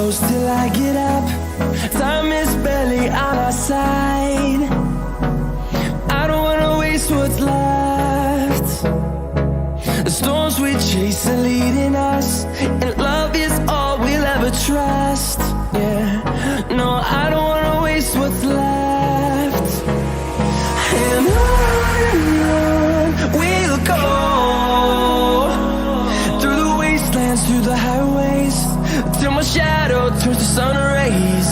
close till I get up. Time is barely on our side. I don't wanna waste what's left. The storms we chase are leading us, and love is all we'll ever trust. Yeah, no, I don't wanna waste what's left. And on we'll go, through the wastelands, through the highways, till my shadow turns to sun rays.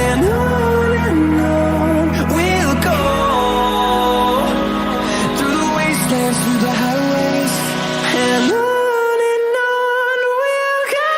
And on we'll go, through the wastelands, through the highways, and on we'll go.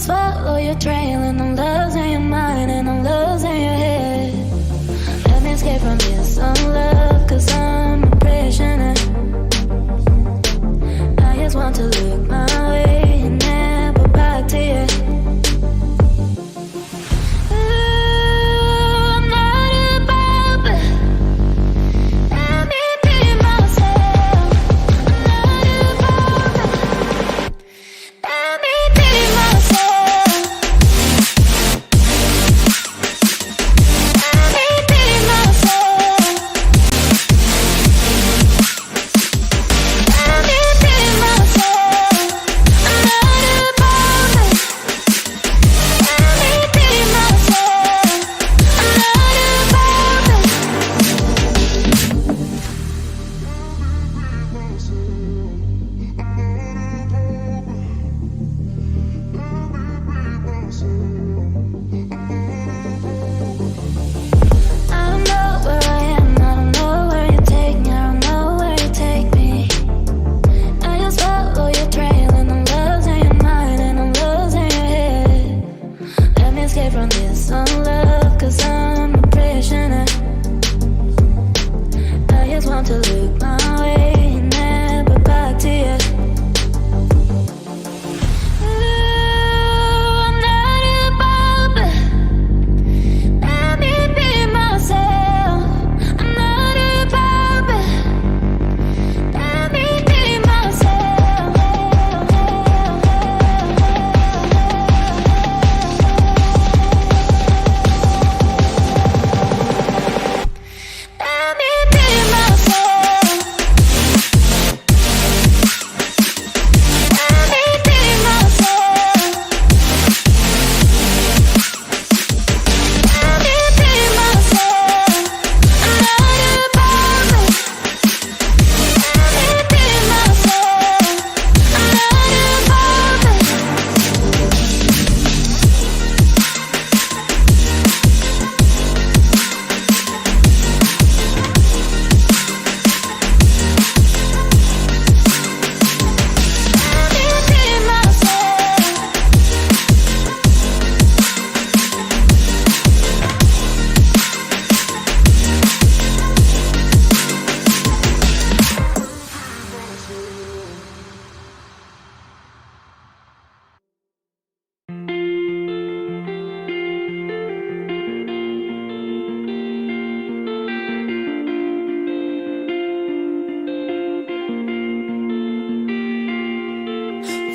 just follow your trail, and I'm losing your mind, and I'm losing your head. Let me escape from this love, cause I'm a prisoner. I just want to look my way and never back to you.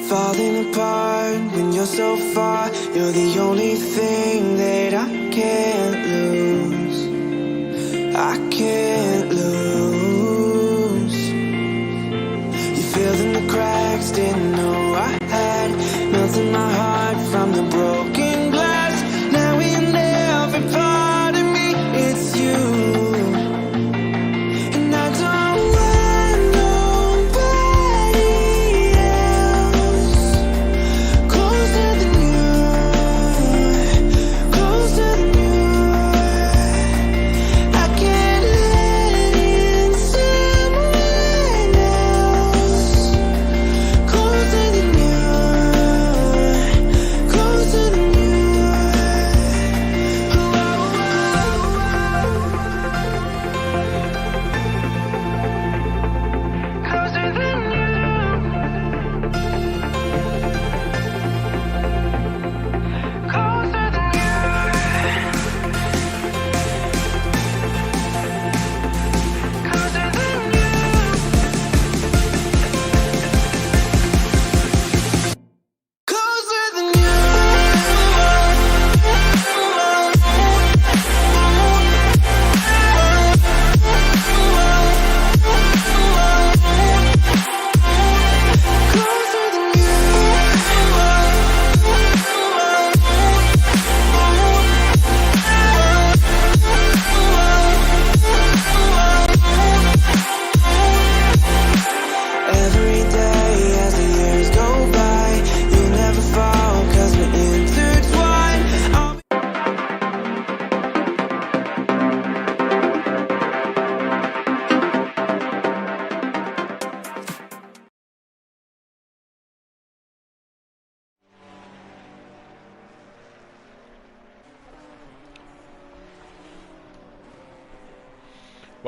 Falling apart when you're so far. You're the only thing that I can't lose. I can't lose. You filled in the cracks, didn't know I had. Melting my heart from the broken glass. Now in every part of me, it's you. And I don't want nobody else closer than you, closer than you. I can't let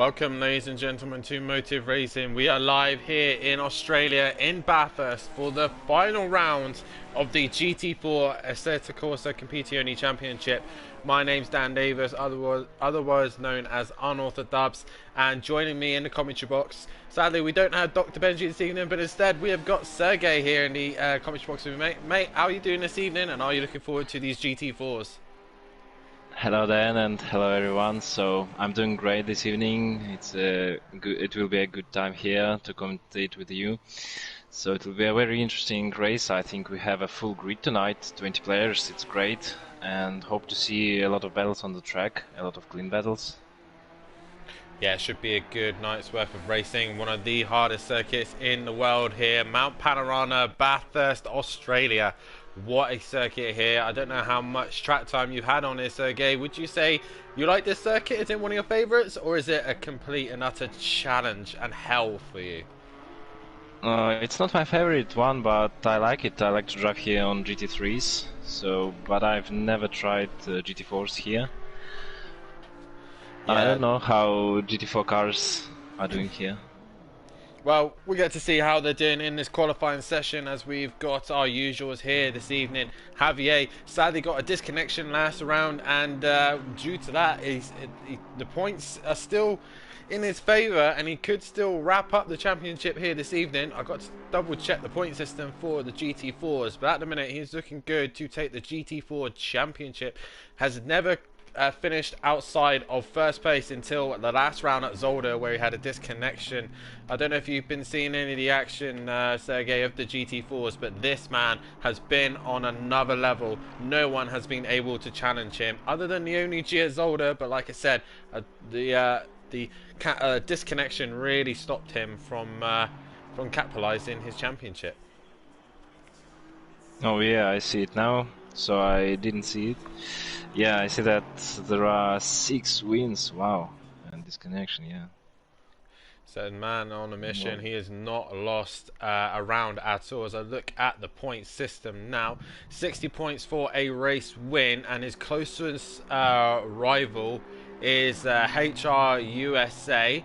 Welcome, ladies and gentlemen, to Motive Racing. We are live here in Australia, in Bathurst, for the final round of the GT4 Assetto Corsa Competizione Championship. My name's Dan Davis, otherwise known as Unorthodox, and joining me in the commentary box, sadly we don't have Dr. Benji this evening, but instead we have got Sergey here in the commentary box with me. Mate, how are you doing this evening, and are you looking forward to these GT4s? Hello Dan, and hello everyone. So I'm doing great this evening. It will be a good time here to commentate with you. So it will be a very interesting race. I think we have a full grid tonight, 20 players. It's great, and hope to see a lot of battles on the track, a lot of clean battles. Yeah, it should be a good night's worth of racing. One of the hardest circuits in the world here, Mount Panorama, Bathurst, Australia. What a circuit here. I don't know how much track time you've had on this, Sergey. Would you say you like this circuit? Is it one of your favourites, or is it a complete and utter challenge and hell for you? It's not my favorite one, but I like it. I like to drive here on GT3s. But I've never tried GT4s here. Yeah. I don't know how GT4 cars are doing here. Well, we get to see how they're doing in this qualifying session, as we've got our usuals here this evening. Javier sadly got a disconnection last round, and due to that, the points are still in his favour, and he could still wrap up the championship here this evening. I got to double check the point system for the GT4s, but at the minute he's looking good to take the GT4 championship. Has never finished outside of first place until the last round at Zolder, where he had a disconnection. I don't know if you've been seeing any of the action, Sergey, of the GT4s, but this man has been on another level. No one has been able to challenge him other than the only G at Zolder, but like I said, the disconnection really stopped him from capitalizing his championship. Oh yeah, I see it now. So I didn't see it. Yeah, I see that there are 6 wins. Wow, and disconnection. Yeah. So man on a mission. He has not lost a round at all. As I look at the point system now, 60 points for a race win, and his closest rival is HR USA,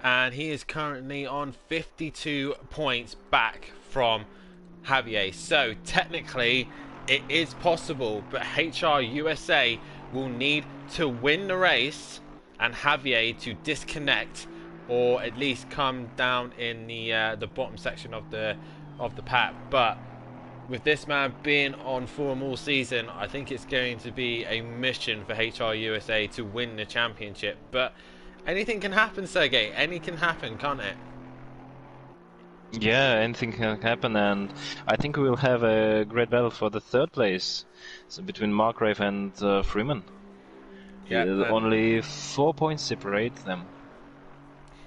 and he is currently on 52 points back from Javier. So technically it is possible, but HR USA will need to win the race and Javier to disconnect, or at least come down in the bottom section of the pack. But with this man being on form all season, I think it's going to be a mission for HR USA to win the championship. But anything can happen, Sergey. Anything can happen, can't it? Yeah, anything can happen, and I think we will have a great battle for the 3rd place, so between Margrave and Freeman. Yeah, only 4 points separate them.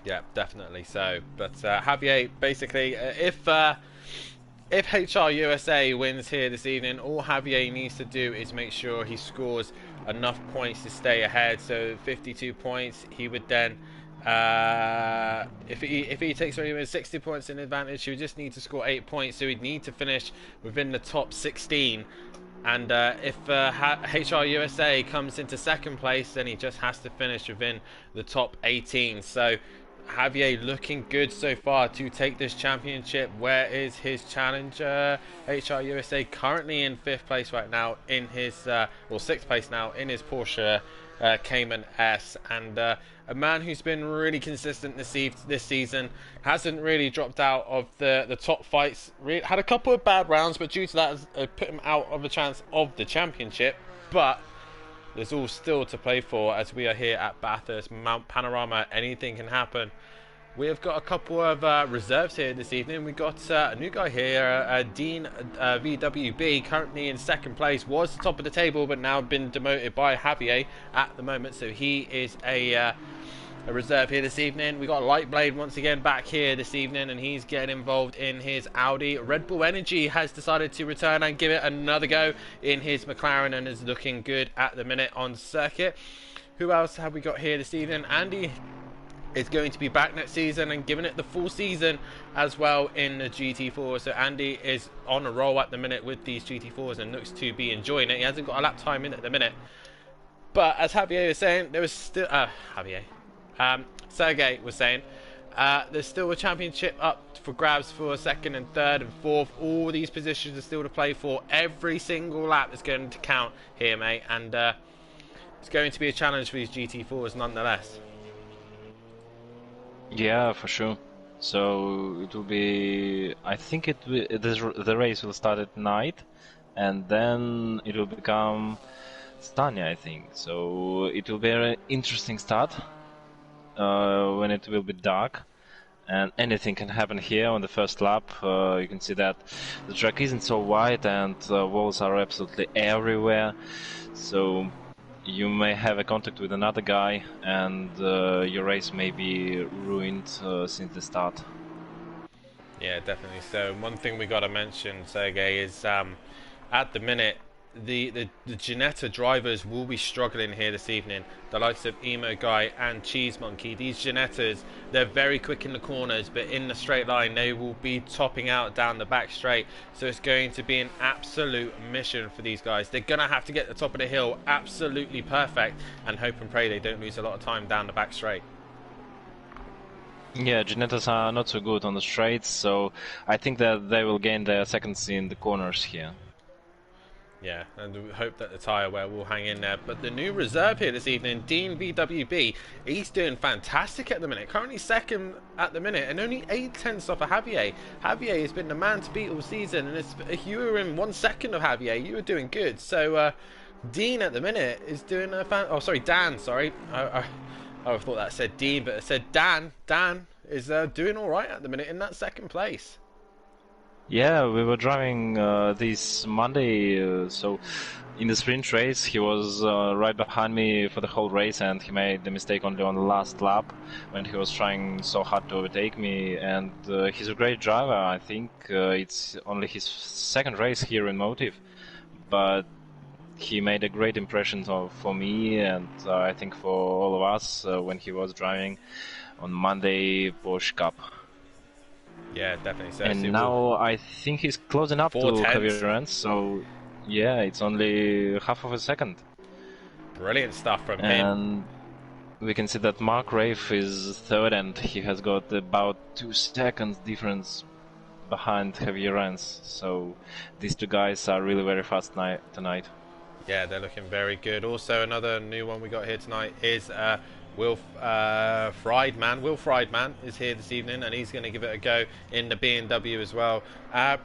Yeah, definitely so. But Javier, basically, if HR USA wins here this evening, all Javier needs to do is make sure he scores enough points to stay ahead. So 52 points, he would then, if he takes away with 60 points in advantage, he would just need to score 8 points. So he'd need to finish within the top 16. And if HR USA comes into 2nd place, then he just has to finish within the top 18. So Javier looking good so far to take this championship. Where is his challenger? HR USA currently in 5th place right now in his, or 6th place now in his Porsche Cayman S, and a man who's been really consistent this season, hasn't really dropped out of the top fights. Had a couple of bad rounds, but due to that, has put him out of a chance of the championship. But there's all still to play for, as we are here at Bathurst, Mount Panorama. Anything can happen. We have got a couple of reserves here this evening. We've got a new guy here, Dean VWB, currently in 2nd place. Was the top of the table, but now been demoted by Javier at the moment. So he is a reserve here this evening. We got Lightblade once again back here this evening, and he's getting involved in his Audi. Red Bull Energy has decided to return and give it another go in his McLaren, and is looking good at the minute on circuit. Who else have we got here this evening? Andy is going to be back next season and giving it the full season as well in the GT4. So Andy is on a roll at the minute with these GT4s and looks to be enjoying it. He hasn't got a lap time in at the minute, but as Javier was saying, there was still Sergey was saying, there's still a championship up for grabs for second and third and fourth. All these positions are still to play for. Every single lap is going to count here, mate. And it's going to be a challenge for these GT4s nonetheless. Yeah, for sure. So it will be. I think the race will start at night, and then it will become Stania, I think. So it will be an interesting start when it will be dark, and anything can happen here on the first lap. You can see that the track isn't so wide, and walls are absolutely everywhere. So you may have a contact with another guy, and your race may be ruined since the start. Yeah, definitely. So one thing we got to mention, Sergey, is at the minute the Ginetta drivers will be struggling here this evening. The likes of Emo Guy and Cheese Monkey. These Ginettas, they're very quick in the corners, but in the straight line they will be topping out down the back straight. So it's going to be an absolute mission for these guys. They're going to have to get the top of the hill absolutely perfect and hope and pray they don't lose a lot of time down the back straight. Yeah, Ginettas are not so good on the straights, so I think that they will gain their seconds in the corners here. Yeah, and we hope that the tyre wear will hang in there. But the new reserve here this evening, Dean VWB, he's doing fantastic at the minute. Currently second at the minute and only 8/10 off of Javier. Javier has been the man to beat all season, and if you were in 1 second of Javier, you were doing good. So Dean at the minute is doing a Dan, sorry. I thought that said Dean, but it said Dan. Dan is doing all right at the minute in that second place. Yeah, we were driving this Monday, so in the sprint race he was right behind me for the whole race, and he made the mistake only on the last lap when he was trying so hard to overtake me, and he's a great driver. I think it's only his second race here in Motive, but he made a great impression for me, and I think for all of us when he was driving on Monday Porsche Cup. Yeah, definitely. So and now I think he's closing up to javierranz, so yeah, it's only half of a second. Brilliant stuff from him. And we can see that Mark Rafe is third, and he has got about 2 seconds difference behind javierranz. So these two guys are really very fast tonight. Yeah, they're looking very good. Also, another new one we got here tonight is Will Friedman is here this evening, and he's going to give it a go in the BMW as well.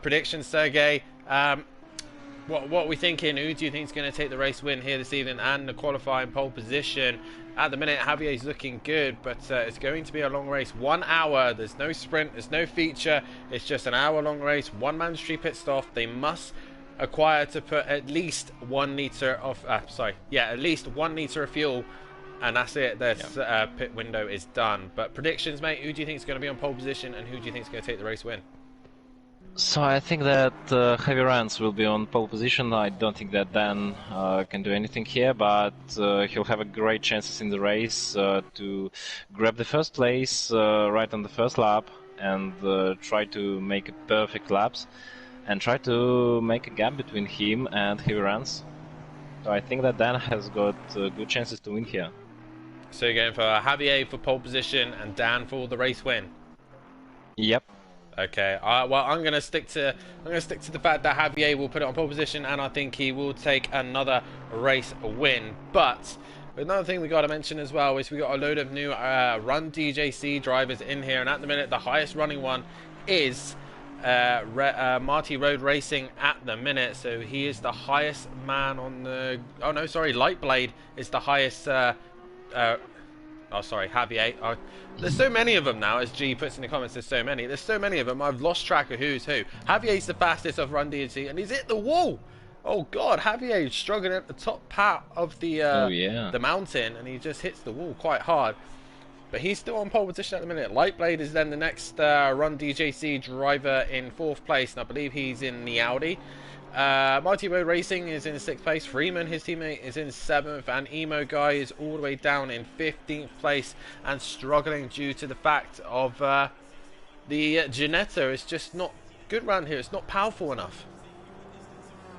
Predictions, Sergey. What are we thinking? Who do you think is going to take the race win here this evening and the qualifying pole position? At the minute, Javier's looking good, but it's going to be a long race. 1 hour. There's no sprint. There's no feature. It's just an hour-long race. One mandatory pit stop. They must acquire to put at least 1 litre of at least 1 litre of fuel. And that's it. Their pit window is done. But predictions, mate. Who do you think is going to be on pole position, and who do you think is going to take the race win? So I think that javierranz will be on pole position. I don't think that Dan can do anything here, but he'll have a great chances in the race to grab the first place right on the first lap and try to make perfect laps and try to make a gap between him and javierranz. So I think that Dan has got good chances to win here. So you're going for Javier for pole position and Dan for the race win? Yep. Okay. Well, I'm going to stick to the fact that Javier will put it on pole position, and I think he will take another race win. But another thing we got to mention as well is we got a load of new Run DJC drivers in here, and at the minute the highest running one is Marty Road Racing at the minute. So he is the highest man on the. Oh no, sorry, Lightblade is the highest. Javier. There's so many of them now, as G puts in the comments. There's so many of them. I've lost track of who's who. Javier's the fastest of Run DJC, and he's hit the wall. Oh God, Javier's struggling at the top part of the mountain, and he just hits the wall quite hard. But he's still on pole position at the minute. Lightblade is then the next Run DJC driver in 4th place, and I believe he's in the Audi. Marty Road Racing is in 6th place. Freeman, his teammate, is in 7th, and Emo Guy is all the way down in 15th place and struggling due to the fact of the Ginetta is just not good around here. It's not powerful enough.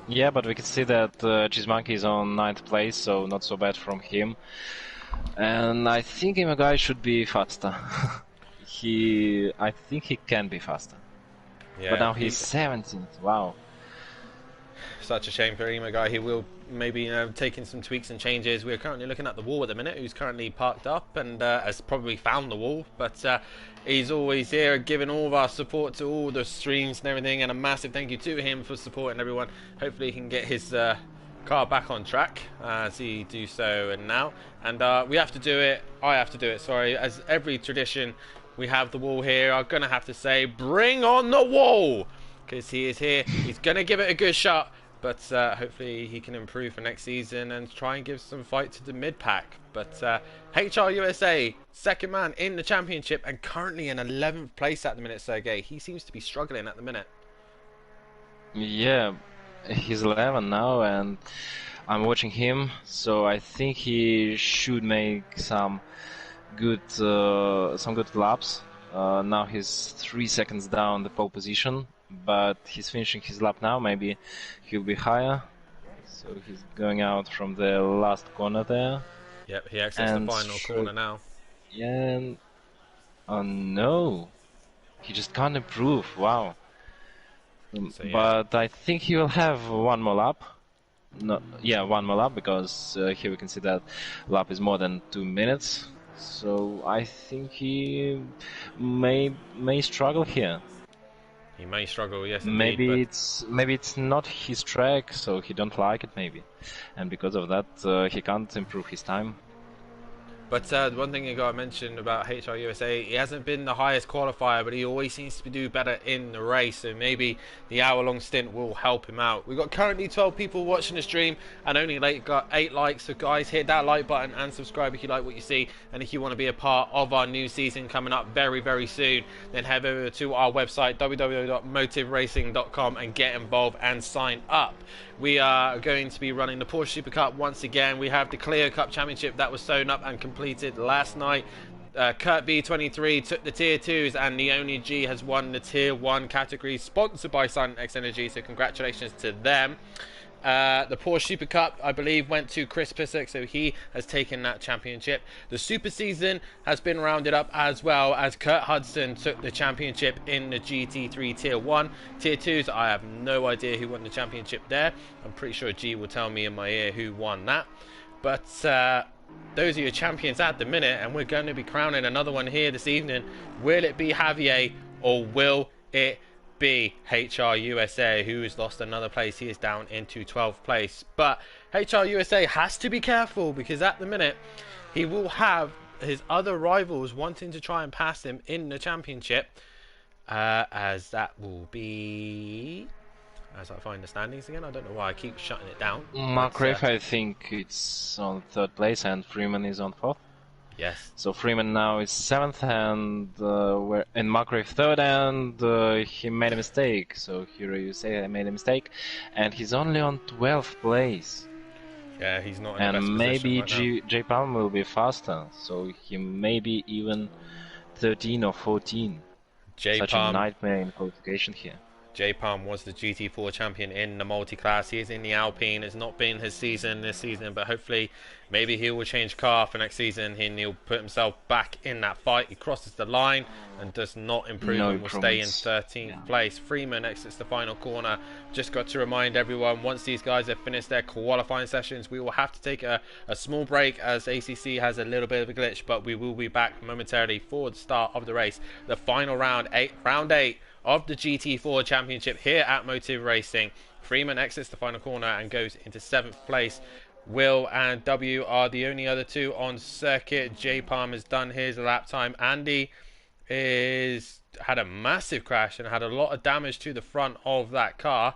Yeah, but we can see that Cheese Monkey is on 9th place, so not so bad from him. And I think Imagai should be faster. I think he can be faster. Yeah, but now he's 17th. Wow. Such a shame for Imagai. He will maybe taking some tweaks and changes. We're currently looking at the wall at the minute, who's currently parked up and has probably found the wall, but he's always here giving all of our support to all the streams and everything, and a massive thank you to him for supporting everyone. Hopefully he can get his car back on track as he do so now, and we have to do it. I have to do it, sorry, as every tradition. We have the wall here. I'm gonna have to say, bring on the wall, because he is here. He's gonna give it a good shot, but hopefully he can improve for next season and try and give some fight to the mid pack. But HR USA, second man in the championship and currently in 11th place at the minute. Sergey, he seems to be struggling at the minute. Yeah, he's 11 now, and I'm watching him, so I think he should make some good laps. Now he's 3 seconds down the pole position, but he's finishing his lap now. Maybe he'll be higher. So he's going out from the last corner there. Yep, he exits the final corner now. Yeah. Oh no, he just can't improve. Wow. So, yeah. But I think he will have one more lap. No, yeah, one more lap, because here we can see that lap is more than 2 minutes. So I think he may struggle here. He may struggle, yes. Maybe indeed, maybe it's not his track, so he don't like it maybe, and because of that he can't improve his time. But the one thing you got to mention about HR USA, he hasn't been the highest qualifier, but he always seems to do better in the race. So maybe the hour-long stint will help him out. We've got currently 12 people watching the stream and only got 8 likes. So guys, hit that like button and subscribe if you like what you see. And if you want to be a part of our new season coming up very, very soon, then head over to our website, www.motiveracing.com, and get involved and sign up. We are going to be running the Porsche Super Cup once again. We have the Clio Cup Championship that was sewn up and completed last night. Kurt B23 took the Tier 2s, and Leonie G has won the Tier 1 category, sponsored by Silent X Energy, so congratulations to them. The Porsche Super Cup, I believe, went to Chris Pissick, so he has taken that championship. The Super Season has been rounded up as well, as Kurt Hudson took the championship in the GT3 Tier 1. Tier 2s, I have no idea who won the championship there. I'm pretty sure G will tell me in my ear who won that. But those are your champions at the minute, and we're going to be crowning another one here this evening. Will it be Javier, or will it be HR USA, who has lost another place? He is down into 12th place. But HR USA has to be careful, because at the minute he will have his other rivals wanting to try and pass him in the championship, as that will be, as I find the standings again, I don't know why I keep shutting it down. Mark Rafe, I think it's on 3rd place, and Freeman is on 4th. Yes. So Freeman now is 7th, and Mark Rafe 3rd, and he made a mistake. So here you say I made a mistake, and he's only on 12th place. Yeah, he's not in the best and maybe position right J Palm will be faster, so he may be even 13 or 14. Such a nightmare in qualification here. J Palm was the GT4 champion in the multi-class. He is in the Alpine. It's not been his season this season, but hopefully maybe he will change car for next season and he'll put himself back in that fight. He crosses the line and does not improve and will stay in 13th place. Freeman exits the final corner. Just got to remind everyone, once these guys have finished their qualifying sessions, we will have to take a small break, as ACC has a little bit of a glitch, but we will be back momentarily for the start of the race. The final round 8 of the GT4 championship here at Motive Racing. Freeman exits the final corner and goes into 7th place. Will and W are the only other two on circuit. J Palm has done his lap time. Andy had a massive crash and had a lot of damage to the front of that car.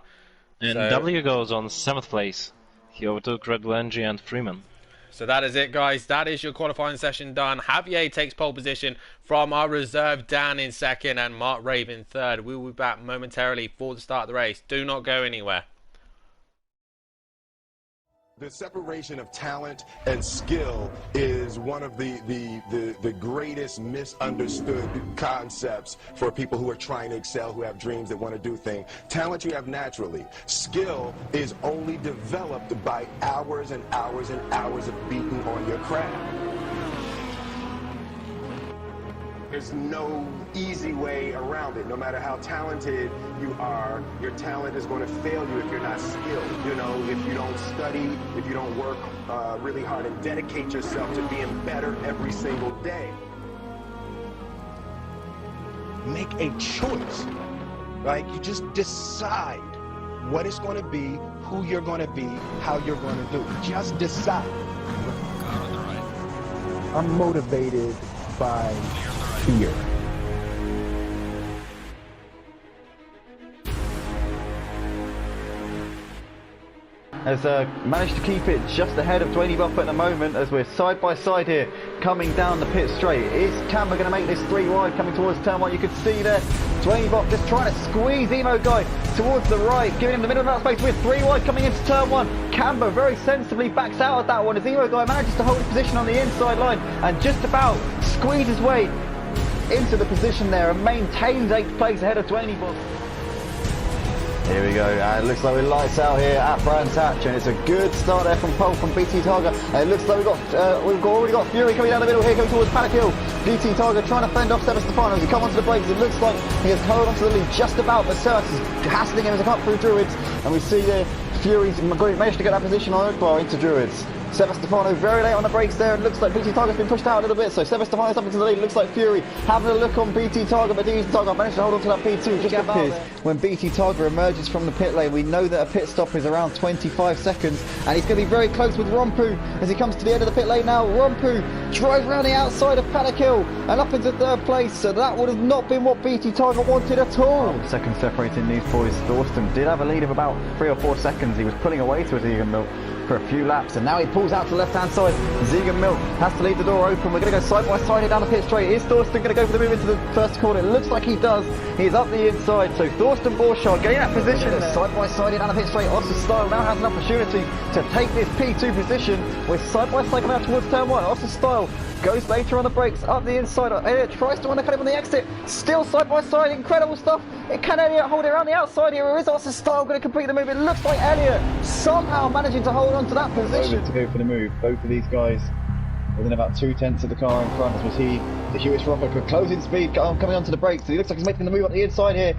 And W goes on 7th place. He overtook Red Bull Energy and Freeman. So that is it, guys. That is your qualifying session done. Javier takes pole position from our reserve Dan in 2nd and Mark Raven 3rd. We will be back momentarily for the start of the race. Do not go anywhere. The separation of talent and skill is one of the greatest misunderstood concepts for people who are trying to excel, who have dreams, that want to do things. Talent you have naturally. Skill is only developed by hours and hours and hours of beating on your craft. There's no easy way around it. No matter how talented you are, your talent is going to fail you if you're not skilled. You know, if you don't study, if you don't work really hard and dedicate yourself to being better every single day. Make a choice, right? You just decide what it's going to be, who you're going to be, how you're going to do it. Just decide. I'm motivated by fear. Has managed to keep it just ahead of Zeynalov at the moment as we're side by side here coming down the pit straight. Is Camber going to make this 3 wide coming towards turn 1? You can see there Zeynalov just trying to squeeze Emo Guy towards the right, giving him the middle of that space with 3 wide coming into turn 1. Camber very sensibly backs out of that one as Emo Guy manages to hold his position on the inside line and just about squeeze his way into the position there and maintains 8th place ahead of Zeynalov. Here we go, it looks like we're lights out here at Brands Hatch, and it's a good start there from pole from DeedeeTKU. It looks like we've already got Fury coming down the middle here, going towards Paddock Hill. DeedeeTKU trying to fend off Sebastopano as he comes onto the brakes. It looks like he has held onto the lead just about, but Sergey is hassling him as he comes through Druids, and we see there Fury's managed to get that position on Oakbar into Druids. Sebastopano very late on the brakes there, and looks like DeedeeTKU's been pushed out a little bit, so Sebastopano's up into the lead. Looks like Fury having a look on DeedeeTKU, but DeedeeTKU managed to hold on to that P2 just appears when DeedeeTKU emerges from the pit lane. We know that a pit stop is around 25 seconds, and he's going to be very close with Rompu as he comes to the end of the pit lane now. Rompu drives around the outside of Paddock Hill and up into 3rd place, so that would have not been what DeedeeTKU wanted at all. Second separating these boys. Thorsten did have a lead of about 3 or 4 seconds. He was pulling away to Zeynalov for a few laps, and now he pulls out to the left hand side. Zeynalov has to leave the door open. We're going to go side by side here down the pit straight. Is Thorsten going to go for the move into the first corner? It looks like he does. He's up the inside, so Thorsten Borchardt getting that position side by side here down the pit straight. Oscar Style now has an opportunity to take this P2 position. We're side by side coming out towards turn 1. Oscar Style goes later on the brakes, up the inside. Elliott tries to undercut him on the exit. Still side by side, incredible stuff. Can Elliott hold it around the outside here, or is Oscar Style going to complete the move? It looks like Elliott somehow managing to hold on to that position. To go for the move, both of these guys within about 2/10 of the car in front, as we see DeHuisRocker closing speed coming onto the brakes. So he looks like he's making the move on the inside here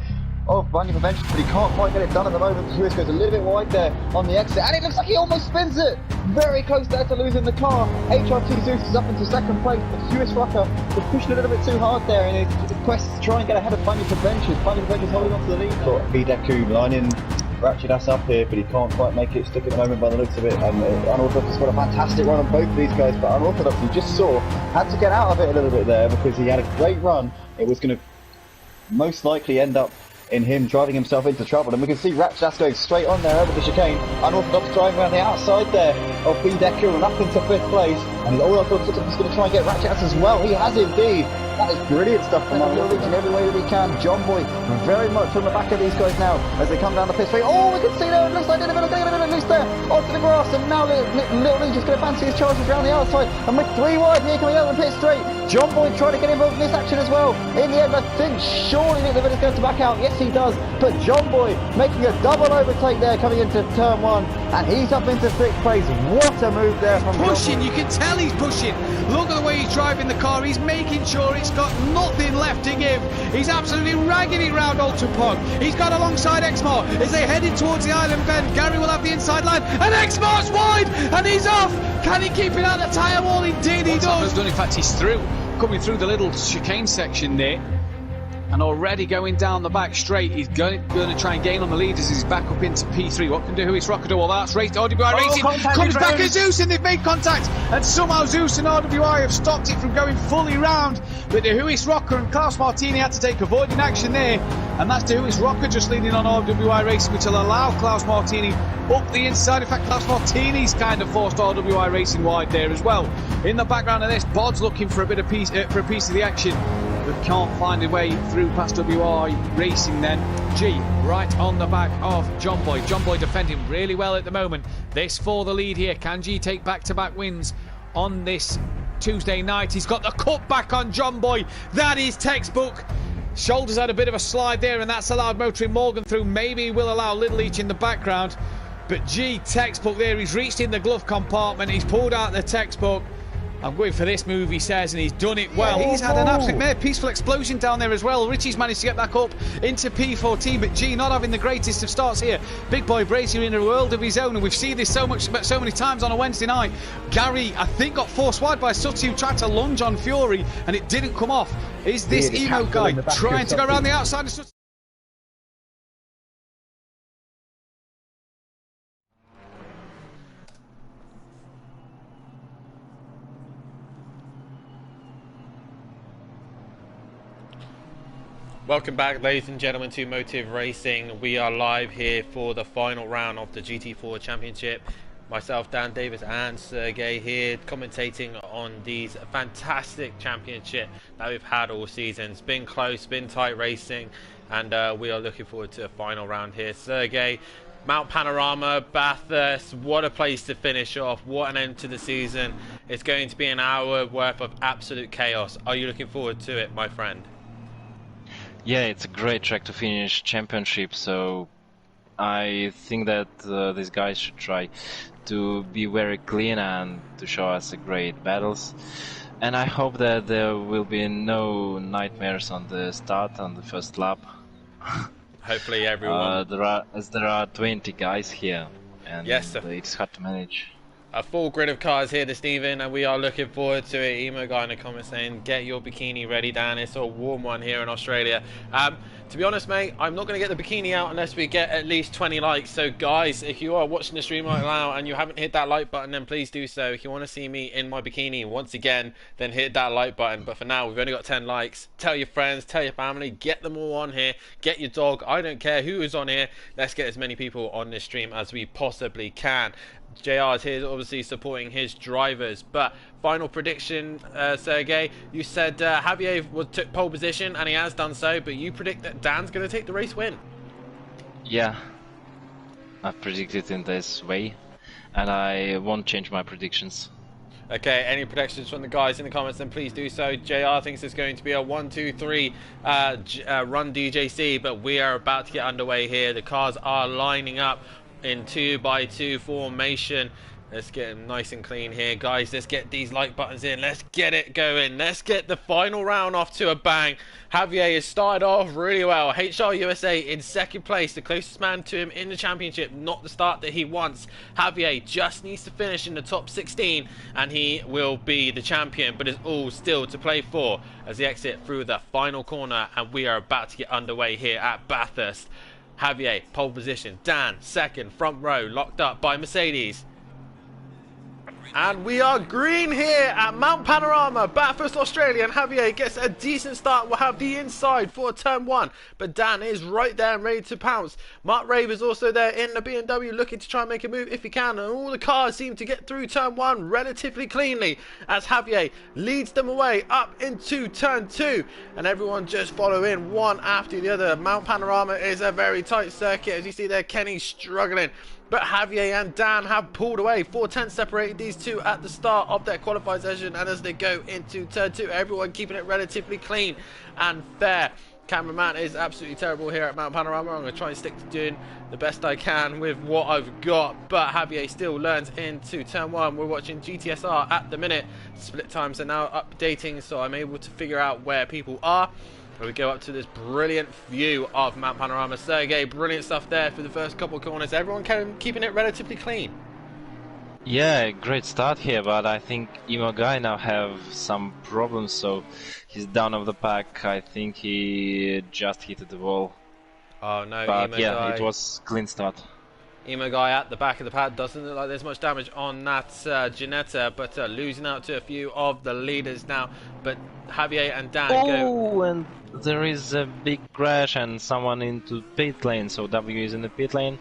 of Bunny Prevention, but he can't quite get it done at the moment. DeHuis goes a little bit wide there on the exit, and it looks like he almost spins it. Very close there to losing the car. HRT Zeus is up into 2nd place, but DeHuisRocker was pushing a little bit too hard there in his quest to try and get ahead of Bunny Prevention. Bunny Prevention's holding on to the lead. DJPhilgreen lining Ratchet ass up here, but he can't quite make it stick at the moment by the looks of it. And Unorthodox has got a fantastic run on both of these guys, but Unorthodox, you just saw, had to get out of it a little bit there because he had a great run. It was going to most likely end up in him driving himself into trouble, and we can see Ratchet going straight on there over the chicane. Unorthodox driving around the outside there of DJPhilgreen and up into 5th place, and Unorthodox is going to try and get Ratchet as well. He has indeed. That is brilliant stuff from Unorthodox in every way that he can. John Boy very much on the back of these guys now as they come down the pit straight. Oh, we can see there, it looks like DeedeeTKU getting a little bit loose there onto the grass, and now Little Lee just going to fancy his charges around the outside, and with 3 wide here coming out of the pit straight. John Boy trying to get involved in this action as well. In the end, I think surely Nickthevilla is going to back out. Yes, he does, but John Boy making a double overtake there coming into turn 1, and he's up into 6th place. What a move there from pushing. You can tell he's pushing. Look at the way he's driving the car. He's making sure it's got nothing left to give. He's absolutely ragging it round Ultrapog. He's got alongside Exmar as they headed towards the island bend. Gary will have the inside line, and Exmar's wide, and he's off. Can he keep it out the tyre wall? Indeed he does. In fact, he's through, coming through the little chicane section there, and already going down the back straight. He's going to try and gain on the lead as he's back up into P3. What can DeHuisRocker do? Well, that's RWI Racing comes back at Zeus, and they've made contact, and somehow Zeus and RWI have stopped it from going fully round. But DeHuisRocker and Klaus Martini had to take avoiding action there, and that's DeHuisRocker just leading on RWI Racing, which will allow Klaus Martini up the inside. In fact, Klaus Martini's kind of forced RWI Racing wide there as well. In the background of this, Bod's looking for a piece of the action, but can't find a way through past WI Racing then. G right on the back of John Boy. John Boy defending really well at the moment. This for the lead here. Can G take back-to-back wins on this Tuesday night? He's got the cut back on John Boy. That is textbook. Shoulders had a bit of a slide there, and that's allowed motoring Morgan through. Maybe he will allow Little Leach in the background. But G, textbook there. He's reached in the glove compartment. He's pulled out the textbook. I'm going for this move, he says, and he's done it well. He's had an absolute peaceful explosion down there as well. Richie's managed to get back up into P14, but G not having the greatest of starts here. Big boy Bracey in a world of his own, and we've seen this so many times on a Wednesday night. Gary, I think, got forced wide by Sutsu, who tried to lunge on Fury, and it didn't come off. Is this emo guy trying to go around the outside of Sutsu? Welcome back, ladies and gentlemen, to Motive Racing. We are live here for the final round of the GT4 Championship. Myself, Dan Davis, and Sergey here commentating on these fantastic championship that we've had all season. It's been close, been tight racing, and we are looking forward to a final round here. Sergey, Mount Panorama, Bathurst, what a place to finish off. What an end to the season. It's going to be an hour worth of absolute chaos. Are you looking forward to it, my friend? Yeah, it's a great track to finish championship, so I think that these guys should try to be very clean and to show us a great battles. And I hope that there will be no nightmares on the start, on the first lap. Hopefully everyone... there are 20 guys here, and yes, it's hard to manage. A full grid of cars here this evening, and we are looking forward to it. Emo guy in the comments saying, get your bikini ready, Dan. It's a warm one here in Australia. To be honest, mate, I'm not going to get the bikini out unless we get at least 20 likes. So, guys, if you are watching the stream right now and you haven't hit that like button, then please do so. If you want to see me in my bikini once again, then hit that like button. But for now, we've only got 10 likes. Tell your friends, tell your family, get them all on here. Get your dog. I don't care who is on here. Let's get as many people on this stream as we possibly can. JR is here, obviously supporting his drivers. But final prediction, Sergey, you said Javier took pole position, and he has done so, but you predict that Dan's going to take the race win. Yeah, I predicted in this way, and I won't change my predictions. Okay, any predictions from the guys in the comments, then please do so. JR thinks it's going to be a 1-2-3 run DJC, but we are about to get underway here. The cars are lining up in 2x2 formation. Let's get them nice and clean here, guys. Let's get these like buttons in. Let's get it going. Let's get the final round off to a bang. Javier has started off really well. HR USA in second place, the closest man to him in the championship. Not the start that he wants. Javier just needs to finish in the top 16 and he will be the champion, but it's all still to play for as he exit through the final corner, and we are about to get underway here at Bathurst. Javier, pole position. Dan, second, front row, locked up by Mercedes. And we are green here at Mount Panorama, Bathurst, Australia, and Javier gets a decent start. We'll have the inside for turn 1, but Dan is right there and ready to pounce. Mark Rave is also there in the BMW looking to try and make a move if he can, and all the cars seem to get through turn 1 relatively cleanly as Javier leads them away up into turn 2, and everyone just follow in one after the other. Mount Panorama is a very tight circuit, as you see there. Kenny's struggling, but Javier and Dan have pulled away. 4/10 separated these two at the start of their qualified session, and as they go into turn 2, everyone keeping it relatively clean and fair. Cameraman is absolutely terrible here at Mount Panorama. I'm going to try and stick to doing the best I can with what I've got, but Javier still learns into turn 1. We're watching GTSR at the minute. Split times are now updating, so I'm able to figure out where people are. We go up to this brilliant view of Mount Panorama. Sergey, brilliant stuff there for the first couple of corners. Everyone keeping it relatively clean. Yeah, great start here, but I think Emo Guy now have some problems, so he's down of the pack. I think he just hit the wall. Oh no, but Emo yeah, Guy. It was clean start. Emo Guy at the back of the pad. Doesn't look like there's much damage on that Ginetta, but losing out to a few of the leaders now. But Javier and Dan go. And there is a big crash and someone into pit lane, so W is in the pit lane.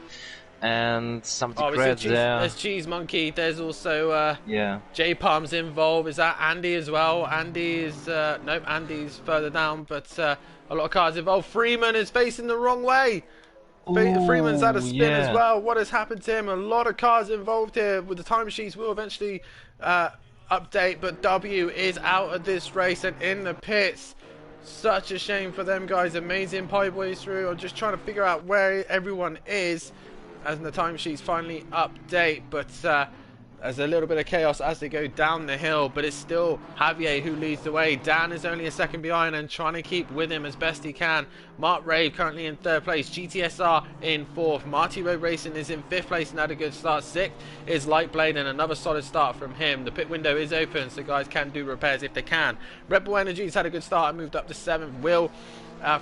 And somebody crashed there. There's Cheese Monkey. There's also yeah. J Palm's involved. Is that Andy as well? Andy is nope. Andy's further down, but a lot of cars involved. Freeman is facing the wrong way. Freeman's had a spin as well. What has happened to him? A lot of cars involved here. With the timesheets will eventually update, but W is out of this race and in the pits. Such a shame for them guys. AmazingPieBoy is through. I'm just trying to figure out where everyone is as the timesheets finally update, but There's a little bit of chaos as they go down the hill, but it's still Javier who leads the way. Dan is only a second behind and trying to keep with him as best he can. Mark Rave currently in 3rd place. GTSR in 4th. Marty Road Racing is in 5th place and had a good start. 6th is Lightblade and another solid start from him. The pit window is open, so guys can do repairs if they can. Red Bull Energy's had a good start and moved up to 7th. Will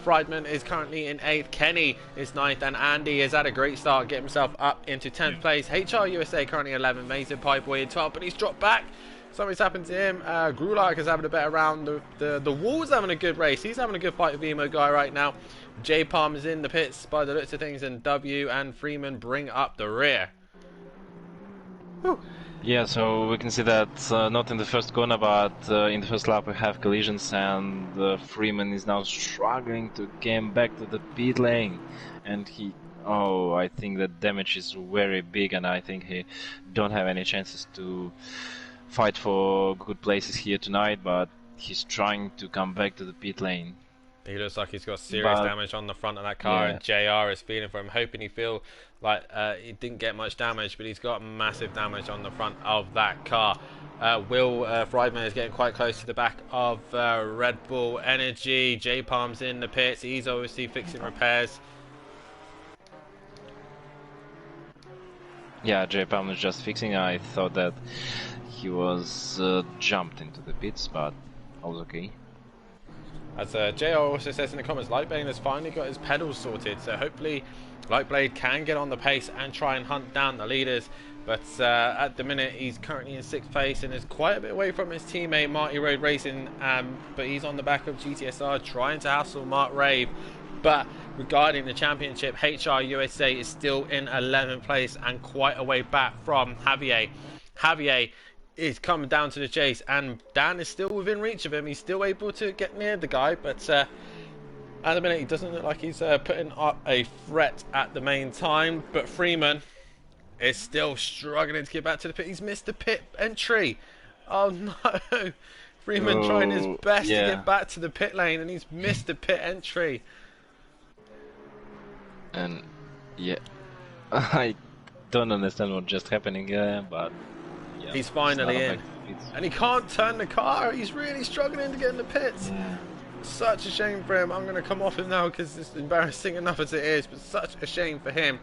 Friedman is currently in 8th. Kenny is 9th, and Andy has had a great start, getting himself up into 10th place. HR USA currently 11th. AmazingPieBoy in 12th, but he's dropped back. Something's happened to him. Grulak is having a better round. The Wall's having a good race. He's having a good fight with Emo Guy right now. J Palm is in the pits by the looks of things, and W and Freeman bring up the rear. Whew. Yeah, so we can see that not in the first corner, but in the first lap we have collisions, and Freeman is now struggling to get back to the pit lane, and I think the damage is very big, and I think he don't have any chances to fight for good places here tonight, but he's trying to come back to the pit lane. He looks like he's got serious damage on the front of that car, and JR is feeling for him, hoping he feel like he didn't get much damage, but he's got massive damage on the front of that car. Will Friedman is getting quite close to the back of Red Bull Energy. J Palm's in the pits. He's obviously fixing repairs. Yeah, J Palm is just fixing. I thought that he was jumped into the pits, but all was okay. As JR also says in the comments, Lightblade has finally got his pedals sorted, so hopefully Lightblade can get on the pace and try and hunt down the leaders. But at the minute he's currently in 6th place and is quite a bit away from his teammate Marty Road Racing, but he's on the back of GTSR trying to hassle Mark Rave. But regarding the championship, HR USA is still in 11th place and quite a way back from Javier. Javier is coming down to the chase, and Dan is still within reach of him. He's still able to get near the guy, but at the minute he doesn't look like he's putting up a threat at the main time. But Freeman is still struggling to get back to the pit. He's missed the pit entry. Oh no. Freeman trying his best to get back to the pit lane, and he's missed the pit entry. And I don't understand what's just happening here, but he's finally in, and he can't turn the car. He's really struggling to get in the pits. Such a shame for him. I'm going to come off him now because it's embarrassing enough as it is, but such a shame for him.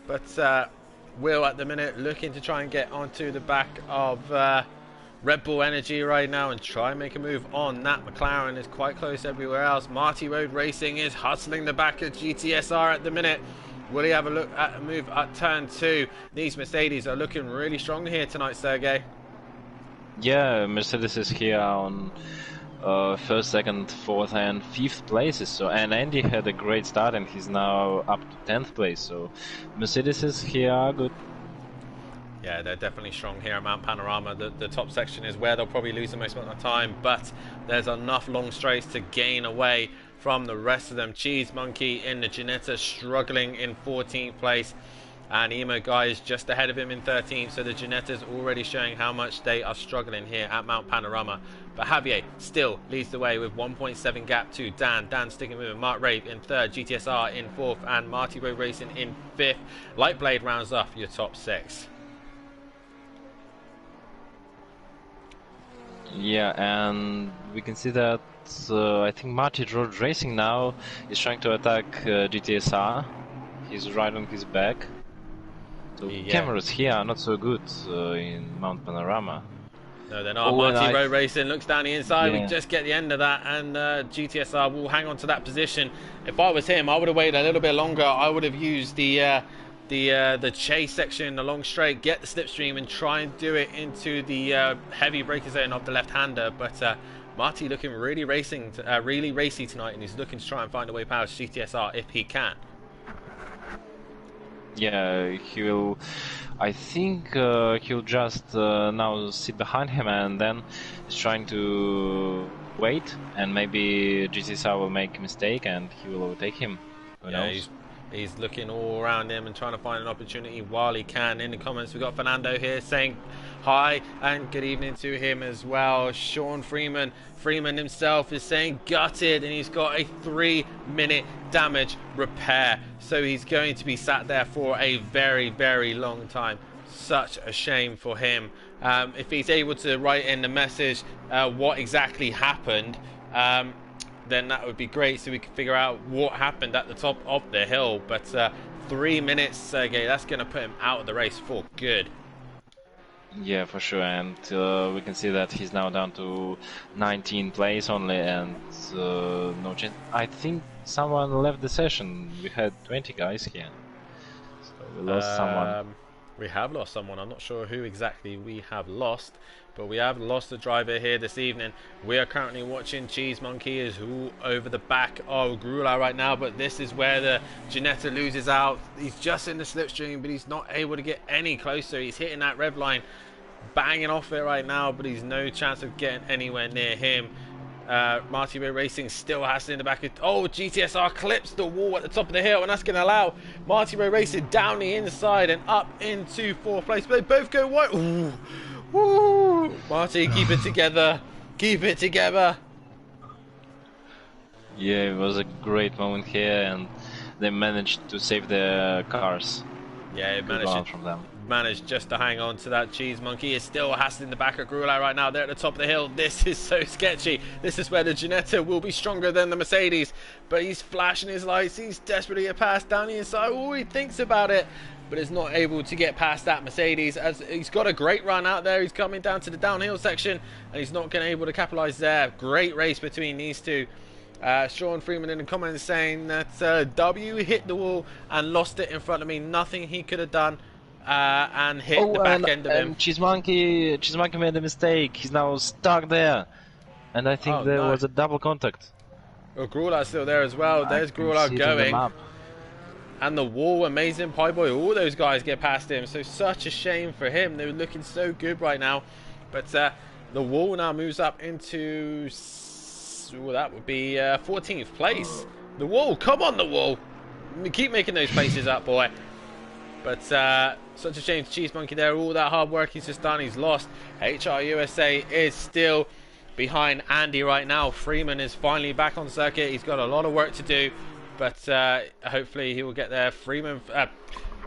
But Will at the minute looking to try and get onto the back of Red Bull Energy right now and try and make a move on that. McLaren is quite close everywhere else. Marty Road Racing is hustling the back of GTSR at the minute. Will he have a look at a move at turn 2? These Mercedes are looking really strong here tonight, Sergey. Yeah, Mercedes is here on 1st, 2nd, 4th and 5th places. So, and Andy had a great start and he's now up to 10th place. So Mercedes is here are good. Yeah, they're definitely strong here at Mount Panorama. The top section is where they'll probably lose the most amount of time, but there's enough long straights to gain away from the rest of them. Cheese Monkey in the Ginetta struggling in 14th place, and Emo Guy is just ahead of him in 13th, so the Ginetta's already showing how much they are struggling here at Mount Panorama. But Javier still leads the way with 1.7 gap to Dan. Dan sticking with him. Mark Rave in 3rd, GTSR in 4th, and Marty Road Racing in 5th. Lightblade rounds off your top 6. Yeah, and we can see that I think Marty Road Racing now is trying to attack GTSR. He's right on his back. So cameras here are not so good in Mount Panorama. No, they're not. Marty Road Racing looks down the inside. We just get the end of that, and GTSR will hang on to that position. If I was him, I would have waited a little bit longer. I would have used the chase section, the long straight, get the slipstream and try and do it into the heavy breaker zone of the left-hander. But Marty looking really really racy tonight, and he's looking to try and find a way past GTSR if he can. Yeah, he will. I think he'll just now sit behind him, and then he's trying to wait, and maybe GTSR will make a mistake and he will overtake him. Who knows? He's looking all around him and trying to find an opportunity while he can. In the comments, we've got Fernando here saying hi and good evening to him as well. Sean Freeman himself is saying gutted, and he's got a 3-minute damage repair. So he's going to be sat there for a very, very long time. Such a shame for him. If he's able to write in the message what exactly happened, then that would be great, so we can figure out what happened at the top of the hill. But 3 minutes, Sergey, that's going to put him out of the race for good. Yeah, for sure, and we can see that he's now down to 19th place only, and no chance. I think someone left the session. We had 20 guys here, so we lost someone. We have lost someone. I'm not sure who exactly we have lost, but we have lost a driver here this evening. We are currently watching GT4 is all over the back of Gaurav right now, but this is where the Ginetta loses out. He's just in the slipstream, but he's not able to get any closer. He's hitting that rev line, banging off it right now, but he's no chance of getting anywhere near him. MeltedDazzer Racing still has it in the back of, oh, GTSR clips the wall at the top of the hill, and that's going to allow MeltedDazzer Racing down the inside and up into 4th place, but they both go wide. Ooh. Woo! Marty, keep it together. Keep it together. Yeah, it was a great moment here, and they managed to save their cars. Yeah, it managed just to hang on to that cheese monkey. It's still hassling the back of Gaurav right now. They're at the top of the hill. This is so sketchy. This is where the Ginetta will be stronger than the Mercedes, but he's flashing his lights. He's desperately a pass down the inside. Oh, he thinks about it, but is not able to get past that Mercedes. As he's got a great run out there. He's coming down to the downhill section, and he's not going to be able to capitalize there. Great race between these two. Sean Freeman in the comments saying that W hit the wall and lost it in front of me. Nothing he could have done, and hit the back end of him. Cheese Monkey made a mistake. He's now stuck there, and I think there was a double contact. Well, Grawler's still there as well. There's Grawler going. And the wall, AmazingPieBoy, all those guys get past him. So such a shame for him. They were looking so good right now. But the wall now moves up into, that would be 14th place. The wall, come on the wall. Keep making those places up, boy. But such a shame to Cheese Monkey there. All that hard work he's just done, he's lost. HR USA is still behind Andy right now. Freeman is finally back on circuit. He's got a lot of work to do. But hopefully he will get there. Freeman,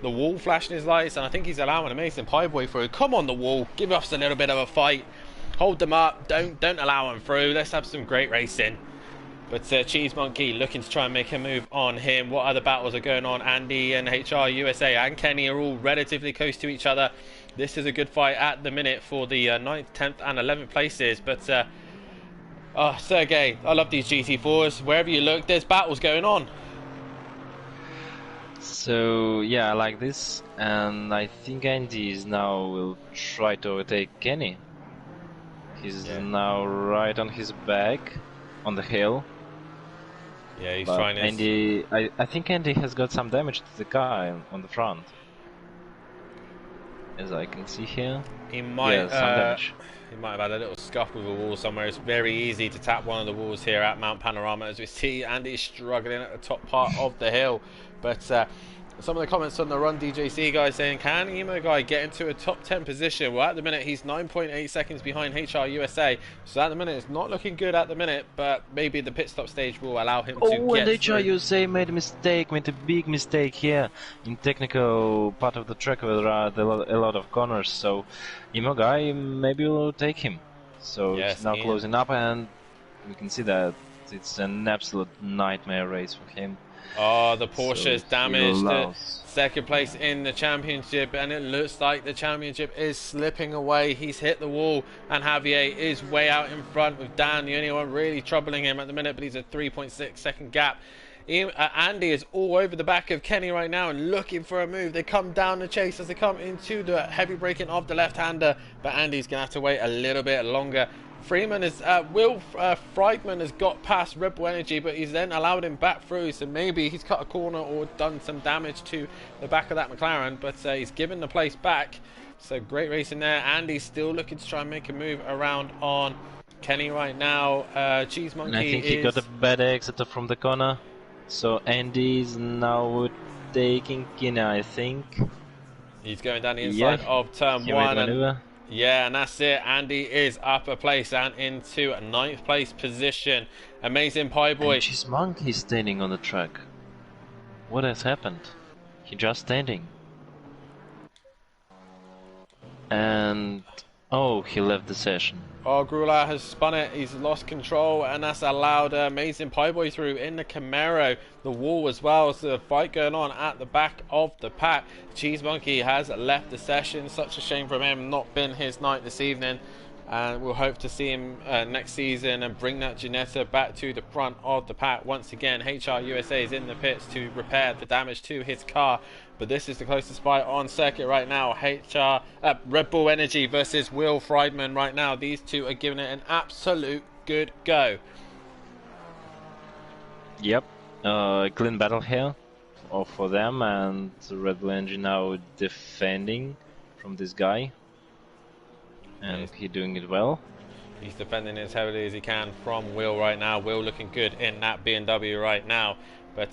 the wall flashing his lights, and I think he's allowing AmazingPieBoy through. Come on, the wall, give us a little bit of a fight. Hold them up, don't allow him through. Let's have some great racing. But Cheese Monkey looking to try and make a move on him. What other battles are going on? Andy and HR USA and Kenny are all relatively close to each other. This is a good fight at the minute for the 9th, 10th and 11th places. But oh, Sergey, I love these GT4s. Wherever you look, there's battles going on. So yeah, I like this, and I think Andy is now will try to overtake Kenny. He's now right on his back on the hill. Yeah, he's but trying his... Andy, I think Andy has got some damage to the car on the front, as I can see here. He might, some damage. He might have had a little scuff with a wall somewhere. It's very easy to tap one of the walls here at Mount Panorama, as we see Andy struggling at the top part of the hill. But some of the comments on the Run DJC guy saying, can Emo Guy get into a top 10 position? Well, at the minute he's 9.8 seconds behind HR USA, so at the minute it's not looking good at the minute, but maybe the pit stop stage will allow him to get and HR USA made a big mistake here in technical part of the track where there are a lot of corners, so Emo Guy maybe will take him. So yes, he's now closing up, and we can see that it's an absolute nightmare race for him. Oh, the Porsche is damaged. Second place in the championship, and it looks like the championship is slipping away. He's hit the wall, and Javier is way out in front with Dan, the only one really troubling him at the minute, but he's a 3.6 second gap. Andy is all over the back of Kenny right now and looking for a move. They come down the chase as they come into the heavy braking of the left-hander, but Andy's going to have to wait a little bit longer. Freeman is Will Friedman has got past Red Bull Energy, but he's then allowed him back through, so maybe he's cut a corner or done some damage to the back of that McLaren, but he's given the place back. So great racing there. Andy's still looking to try and make a move around on Kenny right now. Cheese Monkey, and I think he got a bad exit from the corner, so Andy's now taking Kenny, I think. He's going down the inside of turn 1, and yeah, and that's it. Andy is up a place and into a 9th place position. AmazingPieBoy. Cheese Monkey is standing on the track. What has happened? He just standing. And oh, he left the session. Oh, Grula has spun it, he's lost control, and that's allowed AmazingPieBoy through in the Camaro, the wall as well. So the fight going on at the back of the pack. Cheese Monkey has left the session. Such a shame from him, not been his night this evening. And we'll hope to see him next season and bring that Ginetta back to the front of the pack. Once again, HR USA is in the pits to repair the damage to his car. But this is the closest fight on circuit right now. Red Bull Energy versus Will Friedman right now. These two are giving it an absolute good go. Yep, clean battle here for them, and Red Bull Energy now defending from this guy. And he's doing it well. He's defending it as heavily as he can from Will right now. Will looking good in that BMW right now, but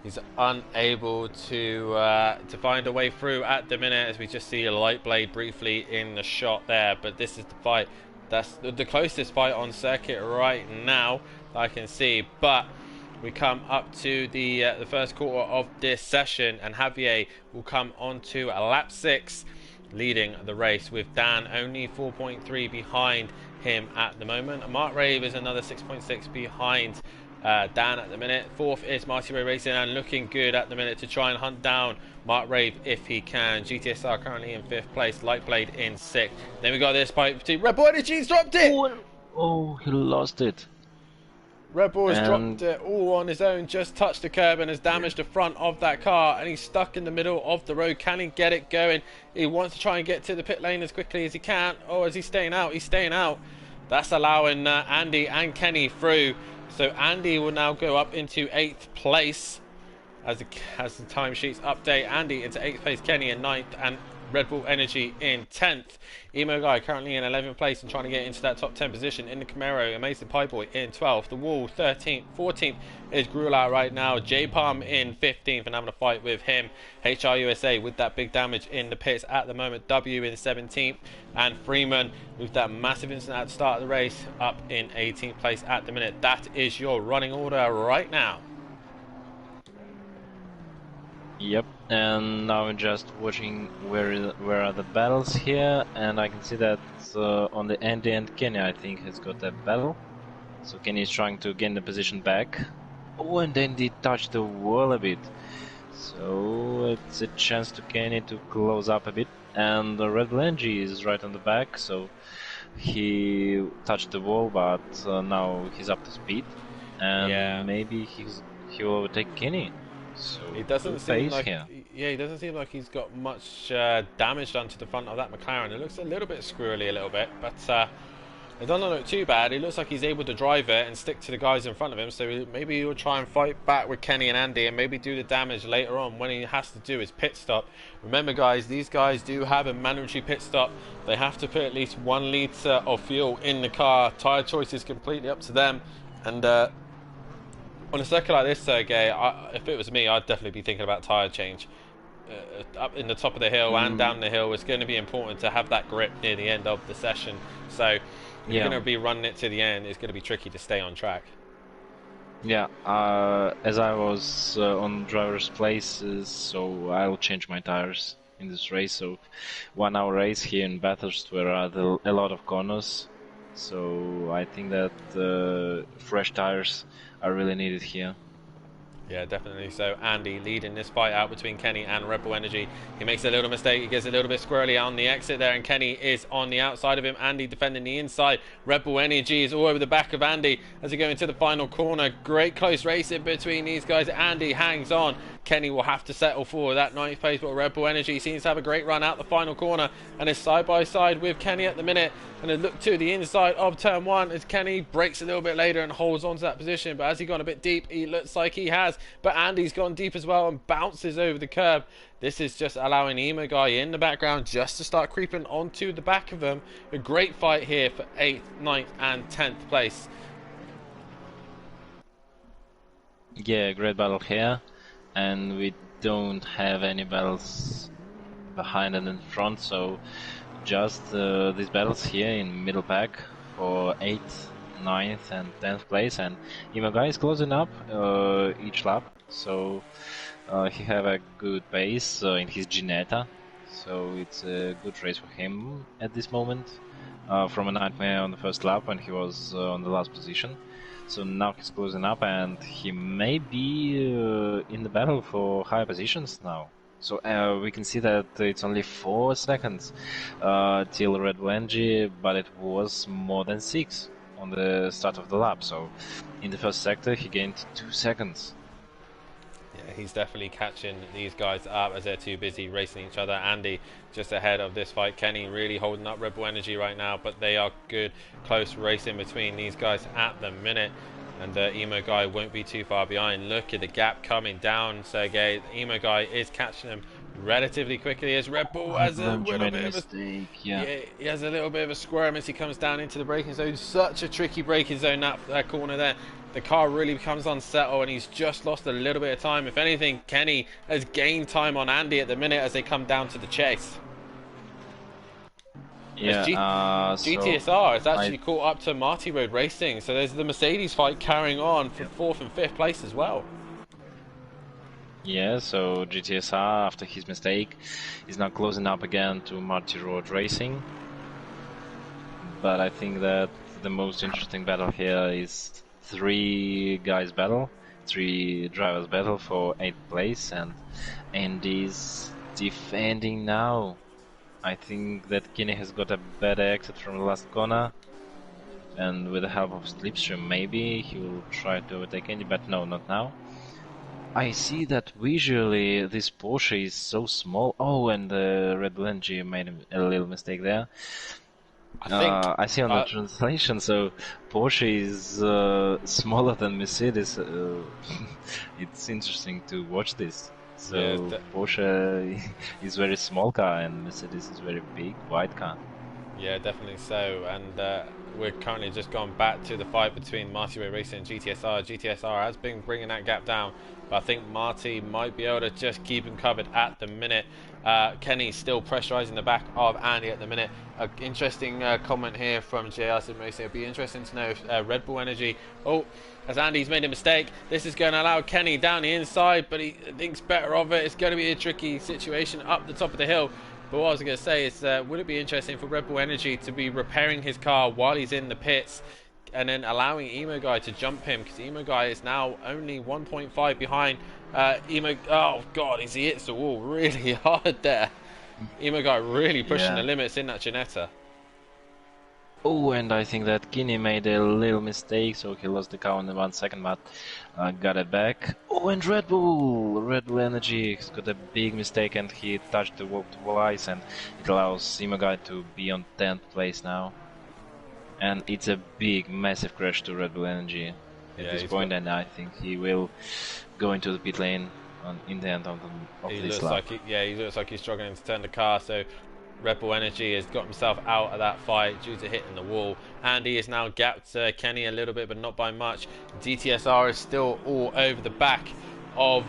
he's unable to find a way through at the minute, as we just see a light blade briefly in the shot there. But this is the fight. That's the closest fight on circuit right now that I can see. But we come up to the first quarter of this session, and Javier will come on to a lap 6. Leading the race, with Dan only 4.3 behind him at the moment. Mark Rave is another 6.6 behind Dan at the minute. Fourth is Marty Ray Racing, and looking good at the minute to try and hunt down Mark Rave if he can. GTSR currently in 5th place, Lightblade in 6th. Then we got this fight between Red Bull Energy's dropped it! Oh, he lost it. Red Bull has dropped it all on his own, just touched the curb and has damaged the front of that car, and he's stuck in the middle of the road. Can he get it going? He wants to try and get to the pit lane as quickly as he can. Oh, is he staying out? He's staying out. That's allowing Andy and Kenny through. So Andy will now go up into 8th place as the timesheets update. Andy into 8th place, Kenny in 9th, and Red Bull Energy in 10th. Emo Guy currently in 11th place and trying to get into that top 10 position in the Camaro. AmazingPieBoy in 12th. The Wall 13th. 14th is Grula right now. J-Palm in 15th and having a fight with him. HR USA with that big damage in the pits at the moment. W in 17th. And Freeman with that massive incident at the start of the race up in 18th place at the minute. That is your running order right now. Yep, and now I'm just watching where are the battles here, and I can see that on the Andy and Kenny, I think, has got a battle. So Kenny is trying to gain the position back. Oh, and then he touched the wall a bit. So it's a chance to Kenny to close up a bit. And the Red Bull Energy is right on the back, so he touched the wall, but now he's up to speed. And maybe he will overtake Kenny. So he doesn't seem like he doesn't seem like he's got much damage done to the front of that McLaren. It looks a little bit squirrely, a little bit, but it doesn't look too bad. He looks like he's able to drive it and stick to the guys in front of him. So maybe he'll try and fight back with Kenny and Andy, and maybe do the damage later on when he has to do his pit stop. Remember, guys, these guys do have a mandatory pit stop. They have to put at least 1 litre of fuel in the car. Tyre choice is completely up to them, and on a circuit like this, Sergey, if it was me, I'd definitely be thinking about tyre change. Up in the top of the hill and down the hill, it's going to be important to have that grip near the end of the session. So if you're going to be running it to the end, it's going to be tricky to stay on track. Yeah, as I was on driver's places, so I'll change my tires in this race. So 1 hour race here in Bathurst, where are a lot of corners. So I think that fresh tires are really needed here. Yeah, definitely. So Andy leading this fight out between Kenny and Red Bull Energy. He makes a little mistake. He gets a little bit squirrely on the exit there, and Kenny is on the outside of him. Andy defending the inside. Red Bull Energy is all over the back of Andy as they go into the final corner. Great close racing between these guys. Andy hangs on. Kenny will have to settle for that 9th place, but Red Bull Energy seems to have a great run out the final corner and is side by side with Kenny at the minute. And a look to the inside of turn 1 as Kenny breaks a little bit later and holds on to that position. But has he gone a bit deep? He looks like he has. But Andy's gone deep as well and bounces over the curb. This is just allowing Emo Guy in the background just to start creeping onto the back of them. A great fight here for 8th, 9th and 10th place. Yeah, great battle here. And we don't have any battles behind and in front, so just these battles here in middle pack for 8th, 9th and 10th place, and Emo Guy is closing up each lap, so he have a good pace in his Ginetta, so it's a good race for him at this moment. From a nightmare on the first lap when he was on the last position. So now he's closing up and he may be in the battle for higher positions now. So we can see that it's only 4 seconds till Red Bull Energy, but it was more than 6 on the start of the lap. So in the first sector he gained 2 seconds. Yeah, he's definitely catching these guys up as they're too busy racing each other. Andy just ahead of this fight. Kenny really holding up Red Bull Energy right now, but they are good, close racing between these guys at the minute. And the Emo guy won't be too far behind. Look at the gap coming down, Sergey. The Emo guy is catching him relatively quickly as Red Bull has a little bit of a mistake. Yeah, he has a little bit of a squirm as he comes down into the braking zone. Such a tricky braking zone, that corner there. The car really becomes unsettled and he's just lost a little bit of time. If anything, Kenny has gained time on Andy at the minute as they come down to the chase. Yeah, GTSR has actually caught up to Marty Road Racing, so there's the Mercedes fight carrying on for 4th and 5th place as well. Yeah, so GTSR, after his mistake, is now closing up again to Marty Road Racing. But I think that the most interesting battle here is 3 guys battle, 3 drivers battle for 8th place, and Andy's defending now. I think that Kinney has got a better exit from the last corner, and with the help of Slipstream maybe he will try to overtake Andy, but no, not now. I see that visually this Porsche is so small. Oh, and the Red Bull Energy made a little mistake there. I see on the translation, so Porsche is smaller than Mercedes. It's interesting to watch this. So yeah, Porsche is very small car and Mercedes is very big, wide car. Yeah, definitely so. And we're currently just gone back to the fight between Marty Road Racing and GTSR. GTSR has been bringing that gap down, but I think Marty might be able to just keep him covered at the minute. Kenny's still pressurising the back of Andy at the minute. Interesting comment here from JR Sim Racing. It'd be interesting to know if Red Bull Energy... Oh, as Andy's made a mistake, this is going to allow Kenny down the inside, but he thinks better of it. It's going to be a tricky situation up the top of the hill. But what I was going to say is, would it be interesting for Red Bull Energy to be repairing his car while he's in the pits and then allowing Emo Guy to jump him, because Emo Guy is now only 1.5 behind Emo... Oh, God, he hits the wall really hard there. Emo Guy really pushing the limits in that Ginetta. Oh, and I think that Kinney made a little mistake, so he lost the car in 1 second, but got it back. Oh, and Red Bull Energy has got a big mistake, and he touched the wall ice, and it allows Emo Guy to be on 10th place now. And it's a big, massive crash to Red Bull Energy at this point, and I think he will go into the pit lane in the end of this lap. He looks like he's struggling to turn the car, so Red Bull Energy has got himself out of that fight due to hitting the wall. Andy is now gapped Kenny a little bit, but not by much. GTSR is still all over the back of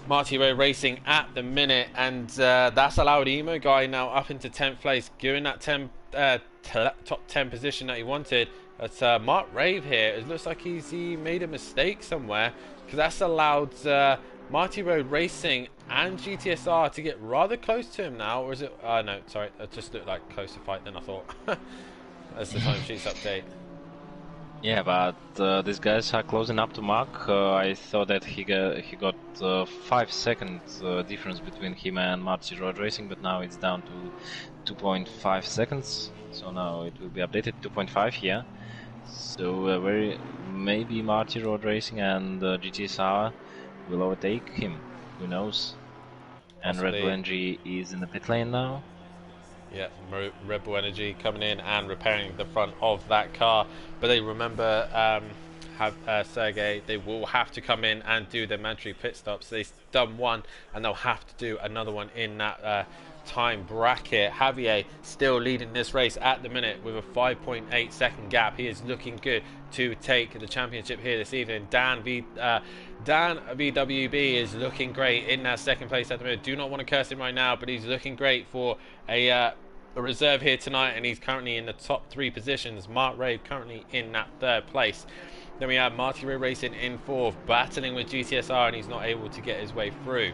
Marty Road Racing at the minute, and that's allowed Emo Guy now up into 10th place, giving that top 10 position that he wanted. But Mark Rave here, it looks like he made a mistake somewhere, because that's allowed Marty Road Racing and GTSR to get rather close to him now. Or is it... no, sorry, it just looked like closer fight than I thought. That's the timesheets update. Yeah, but these guys are closing up to Mark. I thought that he got 5 seconds difference between him and Marty Road Racing, but now it's down to 2.5 seconds. So now it will be updated 2.5 here. So maybe Marty Road Racing and GTSR will overtake him. Who knows? And Red Bull Energy is in the pit lane now. Yeah, Red Bull Energy coming in and repairing the front of that car. But they remember, Sergey, they will have to come in and do their mandatory pit stops. They've done one, and they'll have to do another one in that time bracket. Javier still leading this race at the minute with a 5.8 second gap. He is looking good to take the championship here this evening. Dan VWB is looking great in that second place at the minute. Do not want to curse him right now, but he's looking great for a reserve here tonight, and he's currently in the top 3 positions. Mark Rave currently in that 3rd place. Then we have Marty Road Racing in 4th, battling with GTSR, and he's not able to get his way through.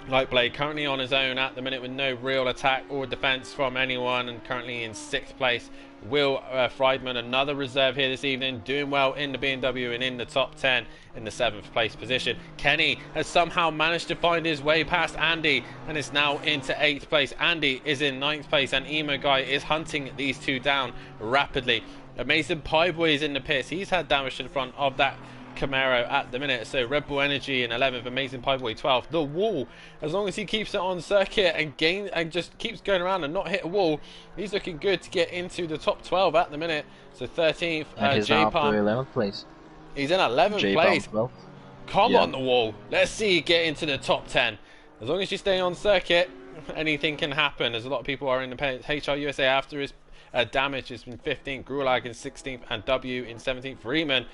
Lightblade currently on his own at the minute with no real attack or defense from anyone, and currently in 6th place. Will Friedman, another reserve here this evening, doing well in the BMW and in the top 10 in the 7th place position. Kenny has somehow managed to find his way past Andy and is now into 8th place. Andy is in 9th place, and Emo Guy is hunting these two down rapidly. AmazingPieBoy is in the pits. He's had damage to the front of that Camaro at the minute. So Red Bull Energy in 11th, AmazingPieBoy 12th. The wall, as long as he keeps it on circuit and just keeps going around and not hit a wall, he's looking good to get into the top 12 at the minute. So 13th, he's now up to 11th place. He's in 11th place. Come Yeah. on the wall. Let's see you get into the top 10. As long as you stay on circuit, anything can happen. As a lot of people are in the HR USA after his damage has been 15th, Grulag in 16th, and W in 17th. Freeman,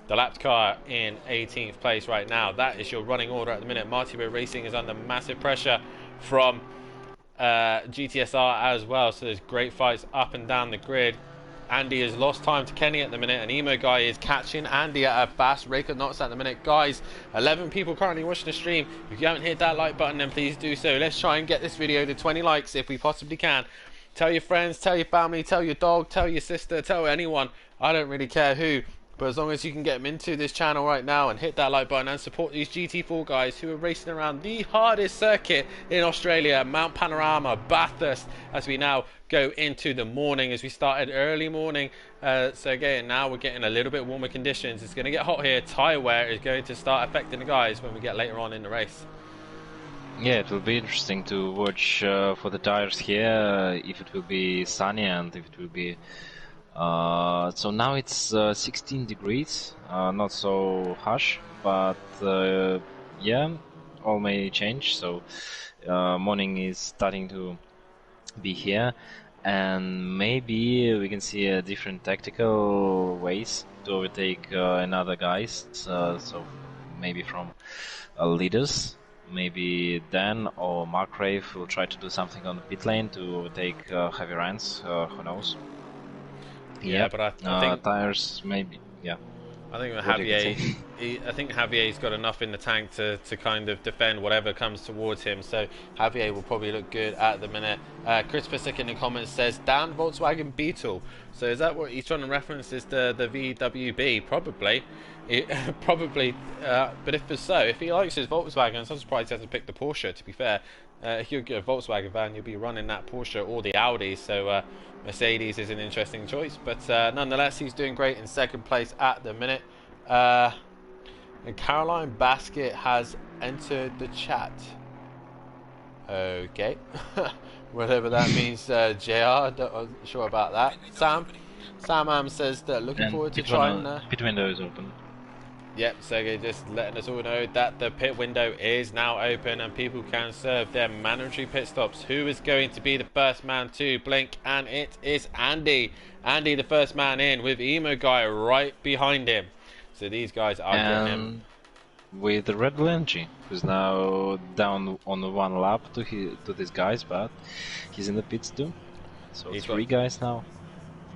the lapped car, in 18th place right now. That is your running order at the minute. MultiPro Racing is under massive pressure from GTSR as well, so there's great fights up and down the grid. Andy has lost time to Kenny at the minute, and Emo Guy is catching Andy at a fast rate of knots at the minute. Guys, 11 people currently watching the stream. If you haven't hit that like button, then please do so. Let's try and get this video to 20 likes if we possibly can. Tell your friends, tell your family, tell your dog, tell your sister, tell anyone. I don't really care who. But as long as you can get them into this channel right now and hit that like button and support these GT4 guys who are racing around the hardest circuit in Australia, Mount Panorama, Bathurst, as we now go into the morning, as we started early morning. So again, now we're getting a little bit warmer conditions. It's going to get hot here. Tyre wear is going to start affecting the guys when we get later on in the race. Yeah, it will be interesting to watch for the tires here, if it will be sunny and if it will be... so now it's 16 degrees, not so harsh, but yeah, all may change. So morning is starting to be here, and maybe we can see different tactical ways to overtake another guys. So maybe from leaders, maybe Dan or Mark Rave will try to do something on the pit lane to overtake javierranz, who knows. Yeah, but I think tires maybe. Yeah, I think Javier, I think Javier's got enough in the tank to kind of defend whatever comes towards him. So Javier will probably look good at the minute. Christopher Sick in the comments says Dan Volkswagen Beetle. So is that what he's trying to reference? Is the VWB? Probably. Probably. But if he likes his Volkswagen, I'm surprised he hasn't picked the Porsche. To be fair, if you're a Volkswagen fan, you'll be running that Porsche or the Audi. So Mercedes is an interesting choice, but nonetheless, he's doing great in 2nd place at the minute. And Caroline Basket has entered the chat. Okay, whatever that means, JR. Not sure about that. Sam says that looking forward to trying. Pit window is open. Yep, Sergey just letting us all know that the pit window is now open and people can serve their mandatory pit stops. Who is going to be the first man to blink? And it is Andy. Andy, the first man in, with Emo Guy right behind him. So these guys are getting him. With the Red Bull Energy, who's now down on the 1 lap to these guys, but he's in the pits too. So he's 3 guys now.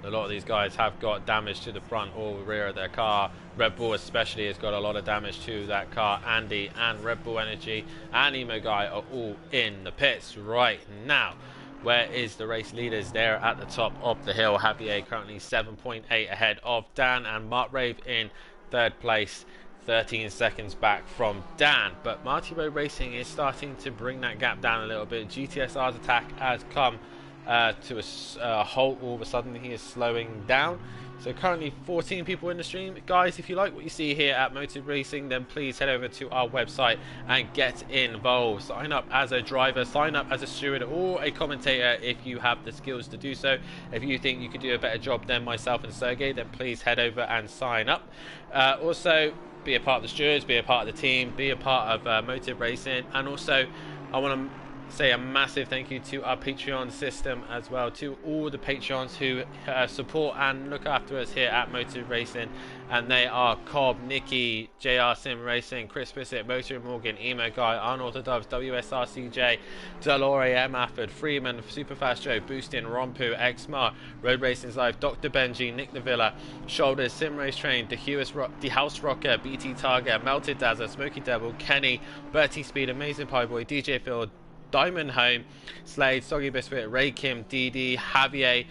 A lot of these guys have got damage to the front or rear of their car. Red Bull especially has got a lot of damage to that car. Andy and Red Bull Energy and Emo Guy are all in the pits right now. Where is the race leaders? There at the top of the hill. Javier currently 7.8 ahead of Dan, and Mark Rave in 3rd place, 13 seconds back from Dan. But MultiPro Racing is starting to bring that gap down a little bit. GTSR's attack has come to a halt. All of a sudden he is slowing down. So currently 14 people in the stream. Guys, if you like what you see here at MultiPro Racing, then please head over to our website and get involved. Sign up as a driver, sign up as a steward or a commentator if you have the skills to do so. If you think you could do a better job than myself and Sergey, then please head over and sign up. Also, be a part of the stewards, be a part of the team, be a part of MultiPro Racing, and also I want to say a massive thank you to our Patreon system as well, to all the Patreons who support and look after us here at Motive Racing, and they are Cobb, Nikki, JR Sim Racing, Chris Bissett, Motor Morgan, Emo Guy, Unorthodox, WSRCJ, Delore, M. Afford, Freeman, Superfast-joe, Boostyn, Rompu, Xmar, RoadRacingIsLife, Dr. Benji, Nickthevilla, Shoulders, SimRaceTrain, DeHuisRocker, BT Target, MeltedDazzer, SmokieDevil, Kenny, Bertie Speed, AmazingPieBoy, DJPhilgreen, Diamond Home, Slaed, SoggyBisckit, RaKiMaJe, DD, Javier,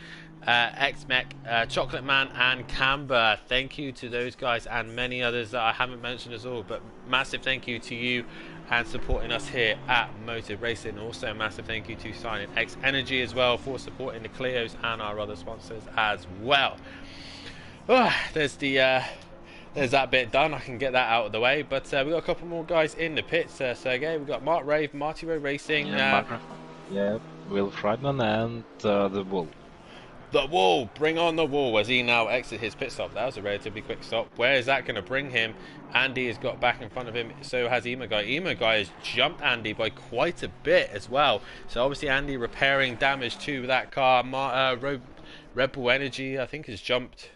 XmecOnline, Chocolate Man, and Camber. Thank you to those guys and many others that I haven't mentioned as all, but massive thank you to you and supporting us here at Motive Racing. Also, massive thank you to Signing X Energy as well for supporting the Clios and our other sponsors as well. There's that bit done. I can get that out of the way, but we've got a couple more guys in the pits. Sergey, we've got Mark Rave, Marty Road Racing, Will Friedman, and the Bull. The Wall, bring on the Wall as he now exits his pit stop. That was a relatively quick stop. Where is that going to bring him? Andy has got back in front of him, so has Emo Guy. Emo Guy has jumped Andy by quite a bit as well. So obviously Andy repairing damage to that car. Red Bull Energy, I think, has jumped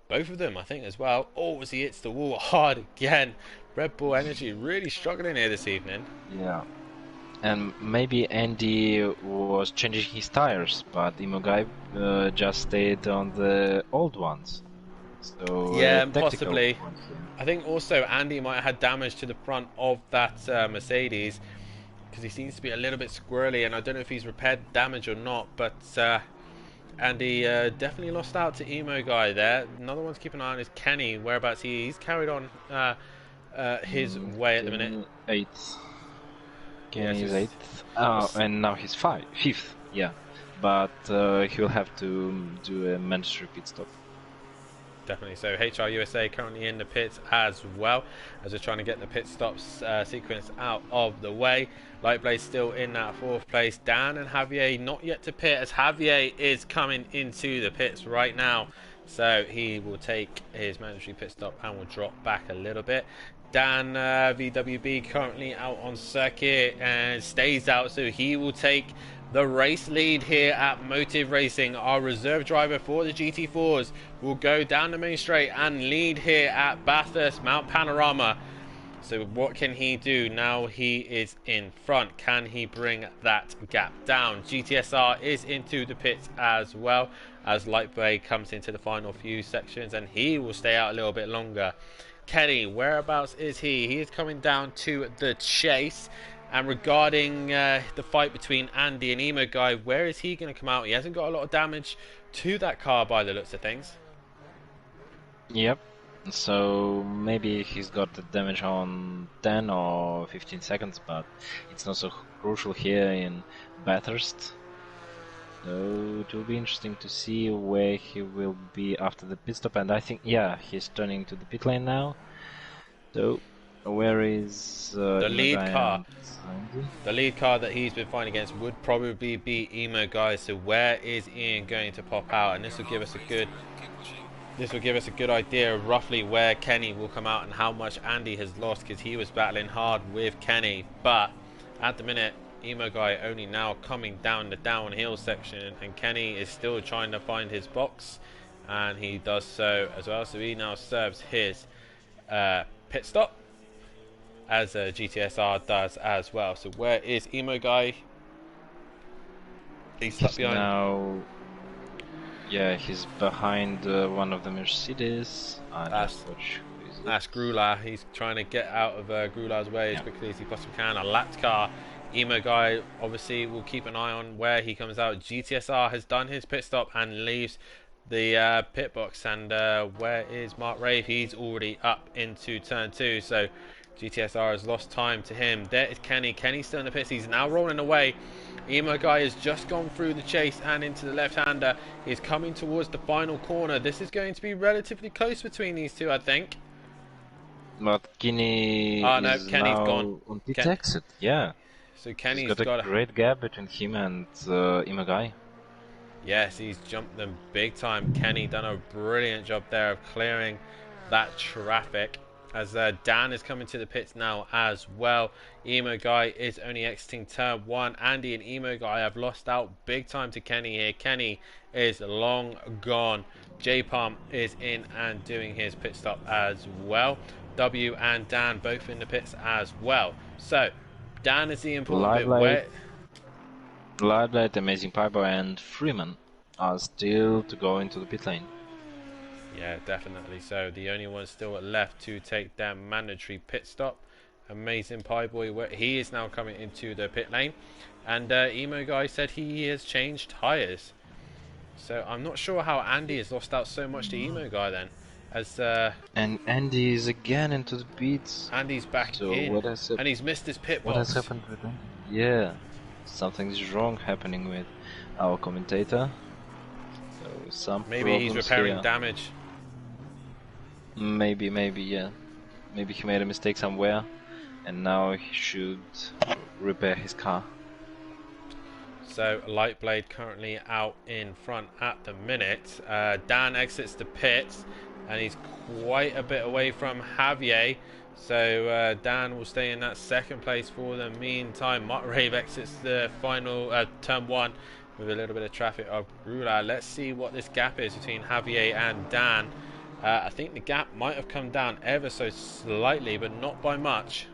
both of them, I think, as well. Oh, as he hits the wall hard again. Red Bull Energy really struggling here this evening. Yeah. And maybe Andy was changing his tires, but Imogai just stayed on the old ones. So yeah, possibly. I think also Andy might have had damage to the front of that Mercedes, because he seems to be a little bit squirrely, and I don't know if he's repaired damage or not, but Andy definitely lost out to Emo Guy there. Another one to keep an eye on is Kenny, whereabouts he's carried on his way at the minute. 8th. Kenny is 8th. Oh, and now he's 5th. Yeah, but he'll have to do a mandatory pit stop. Definitely. So HR USA currently in the pits as well, as we're trying to get the pit stops sequence out of the way. Lightblade still in that 4th place. Dan and Javier not yet to pit, as Javier is coming into the pits right now. So he will take his mandatory pit stop and will drop back a little bit. Dan VWB currently out on circuit and stays out, so he will take the race lead here at Motive Racing. Our reserve driver for the GT4s will go down the main straight and lead here at Bathurst Mount Panorama. So what can he do now he is in front? Can he bring that gap down? GTSR is into the pits as well, as Lightblade comes into the final few sections, and he will stay out a little bit longer. Kenny, whereabouts is he? He is coming down to the chase. And regarding the fight between Andy and Emo Guy, where is he going to come out? He hasn't got a lot of damage to that car by the looks of things. Yep. So maybe he's got the damage on 10 or 15 seconds, but it's not so crucial here in Bathurst. So it will be interesting to see where he will be after the pit stop. And I think, yeah, he's turning to the pit lane now. So where is the lead car? The lead car that he's been fighting against would probably be Emo Guy. So where is Ian going to pop out? And this will give us a good idea of roughly where Kenny will come out and how much Andy has lost, because he was battling hard with Kenny. But at the minute, Emo Guy only now coming down the downhill section, and Kenny is still trying to find his box, and he does so as well. So he now serves his pit stop, as GTSR does as well. So where is Emo Guy? He's stuck behind. Now, yeah, he's behind one of the Mercedes. That's Grula. He's trying to get out of Grula's way as quickly as he possibly can. A lapped car. Emo Guy obviously will keep an eye on where he comes out. GTSR has done his pit stop and leaves the pit box. And where is Mark Rave? He's already up into turn 2. So GTSR has lost time to him. There is Kenny. Kenny's still in the pits. He's now rolling away. Emo Guy has just gone through the chase and into the left-hander. He's coming towards the final corner. This is going to be relatively close between these two, I think. But Kenny Kenny's gone on pit exit. Yeah. So Kenny's got a great gap between him and Emo Guy. Yes, he's jumped them big time. Kenny done a brilliant job there of clearing that traffic. as Dan is coming to the pits now as well. Emo Guy is only exiting turn 1. Andy and Emo Guy have lost out big time to Kenny here. Kenny is long gone. J-Pump is in and doing his pit stop as well. W and Dan both in the pits as well. So Dan is the important bit. Slaed, AmazingPieBoy and Freeman are still to go into the pit lane. Yeah, definitely. So the only one still left to take their mandatory pit stop. AmazingPieBoy, he is now coming into the pit lane, and Emo Guy said he has changed tyres. So I'm not sure how Andy has lost out so much to Emo Guy then. As and Andy is again into the pits. Andy's back in, and he's missed his pit box. What has happened with him? Yeah, something's wrong happening with our commentator. So maybe he's repairing damage. Maybe, yeah. Maybe he made a mistake somewhere, and now he should repair his car. So Lightblade currently out in front at the minute. Dan exits the pits, and he's quite a bit away from Javier. So Dan will stay in that second place for the meantime. Rave exits the final turn 1 with a little bit of traffic of Rula. Let's see what this gap is between Javier and Dan. I think the gap might have come down ever so slightly, but not by much.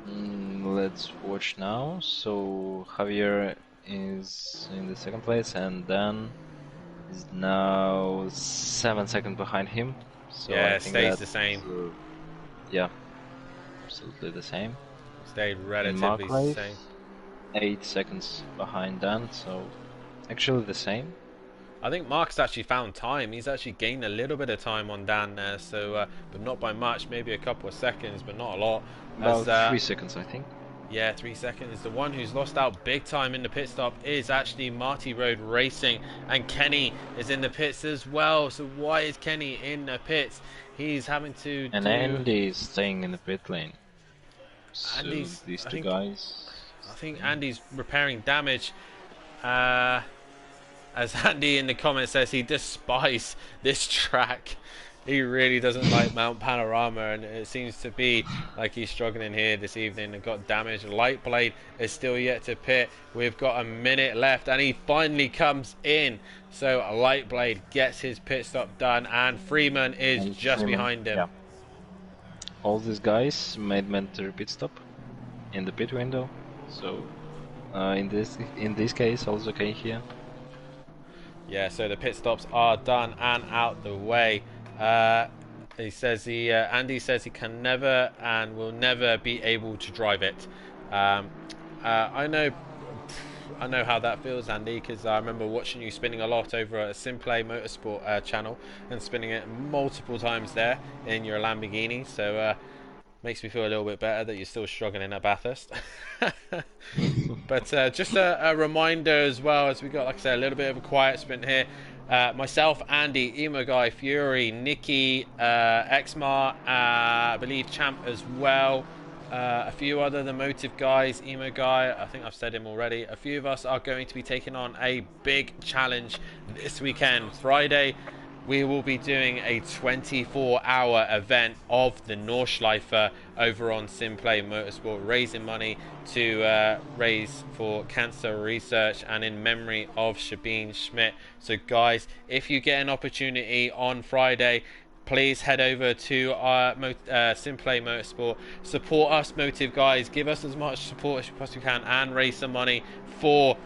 Let's watch now. So Javier is in the second place, and Dan is now 7 seconds behind him. So yeah, I it think stays the same. Yeah, absolutely the same. Stayed relatively the same. 8 seconds behind Dan, so actually the same. I think Mark's actually found time. He's actually gained a little bit of time on Dan there, so but not by much. Maybe a couple of seconds, but not a lot. About 3 seconds, I think. Yeah, 3 seconds. The one who's lost out big time in the pit stop is actually Marty Road Racing, and Kenny is in the pits as well. So why is Kenny in the pits? He's having to and Andy is staying in the pit lane. So Andy's, these two guys. I think Andy's repairing damage. As Andy in the comments says, he despises this track. He really doesn't like Mount Panorama, and it seems to be like he's struggling here this evening and got damaged. Lightblade is still yet to pit. We've got a minute left, and he finally comes in. So Lightblade gets his pit stop done, and Freeman is just behind him. Yeah. All these guys made mandatory pit stop in the pit window. So in this case, also okay here. Yeah, so the pit stops are done and out the way. He says Andy says he can never and will never be able to drive it. I know how that feels, Andy, because I remember watching you spinning a lot over at Simplay Motorsport channel and spinning it multiple times there in your Lamborghini. So makes me feel a little bit better that you're still struggling at Bathurst. But just a reminder as well, as we got, like I said, a little bit of a quiet sprint here. Myself, Andy, Emo Guy, Fury, Nikki, Xmar, I believe Champ as well. A few other the Motive guys, Emo Guy, I think I've said him already. A few of us are going to be taking on a big challenge this weekend. Friday, we will be doing a 24-hour event of the Nordschleife over on Simplay Motorsport, raising money to raise for cancer research and in memory of Sabine Schmidt. So guys, if you get an opportunity on Friday, please head over to our Simplay Motorsport. Support us, Motive guys. Give us as much support as you possibly can and raise some money for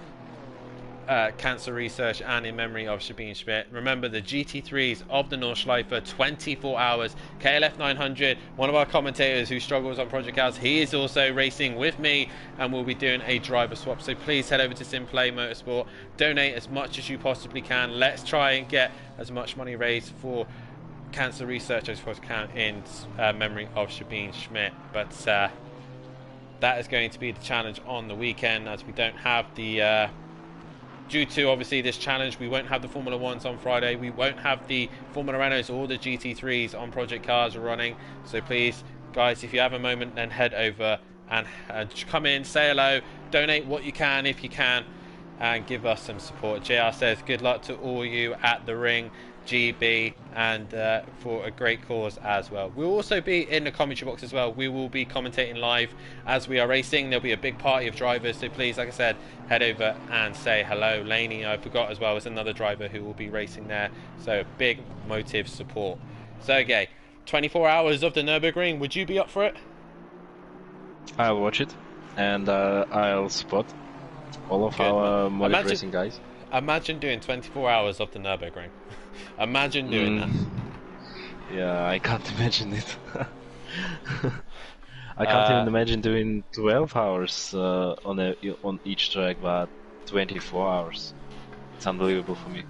cancer research and in memory of Sabine Schmidt. Remember, the GT3s of the Nordschleife, 24 hours. KLF 900, one of our commentators who struggles on Project Cars, he is also racing with me, and we'll be doing a driver swap. So please head over to Simplay Motorsport, donate as much as you possibly can. Let's try and get as much money raised for cancer research as we can in memory of Sabine Schmidt. But that is going to be the challenge on the weekend, as we don't have the due to obviously this challenge, we won't have the Formula 1s on Friday, we won't have the Formula Renaults or the GT3s on Project Cars running. So please guys, if you have a moment, then head over and come in, say hello, donate what you can if you can, and give us some support. JR says good luck to all you at the ring. GB, and for a great cause as well. We'll also be in the commentary box as well. We will be commentating live as we are racing. There'll be a big party of drivers, so please, like I said, head over and say hello. Laney, I forgot as well, is another driver who will be racing there, so big motive support. Sergey, 24 hours of the Nürburgring, would you be up for it? I'll watch it, and I'll spot all of our modded racing guys. Imagine doing 24 hours of the Nürburgring. Imagine doing that. Yeah, I can't imagine it. I can't even imagine doing 12 hours on each track, but 24 hours. It's unbelievable for me.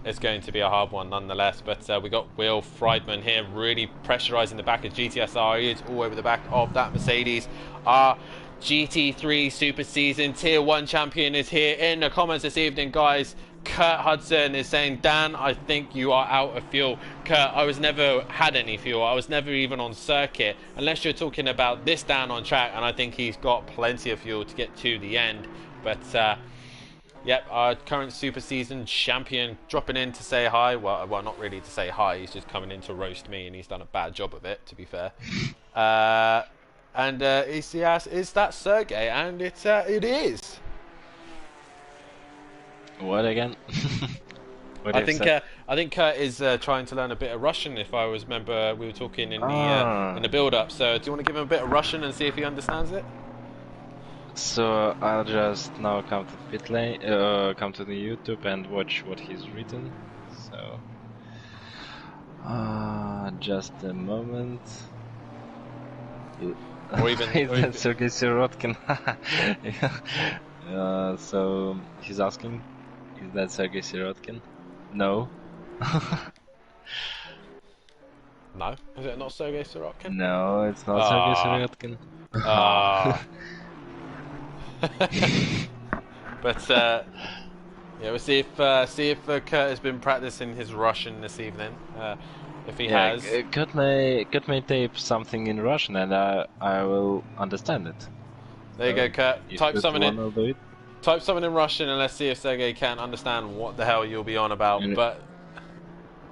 It's going to be a hard one nonetheless, but we got Will Friedman here really pressurising the back of GTSR. He is all over the back of that Mercedes. Our GT3 Super Season Tier 1 champion is here in the comments this evening, guys. Kurt Hudson is saying, Dan, I think you are out of fuel. Kurt, I was never had any fuel. I was never even on circuit, unless you're talking about this Dan on track, and I think he's got plenty of fuel to get to the end. But yep, our current Super Season champion dropping in to say hi. Well, not really to say hi. He's just coming in to roast me, and he's done a bad job of it, to be fair. And he asks, is that Sergey? And it is. What again? I think Kurt is trying to learn a bit of Russian. If I was remember, we were talking in the build-up. So, do you want to give him a bit of Russian and see if he understands it? So I'll just now come to the pit lane, come to the YouTube and watch what he's written. So, just a moment. Or even Sergey Sirotkin. So he's asking, is that Sergey Sirotkin? No. No, is it not Sergey Sirotkin? No, it's not Sergey Sirotkin. But yeah, we'll see if Kurt has been practicing his Russian this evening. If he has, Kurt may tape something in Russian, and I will understand it. There you go, Kurt. Type something in. Type something in Russian, and let's see if Sergey can understand what the hell you'll be on about. But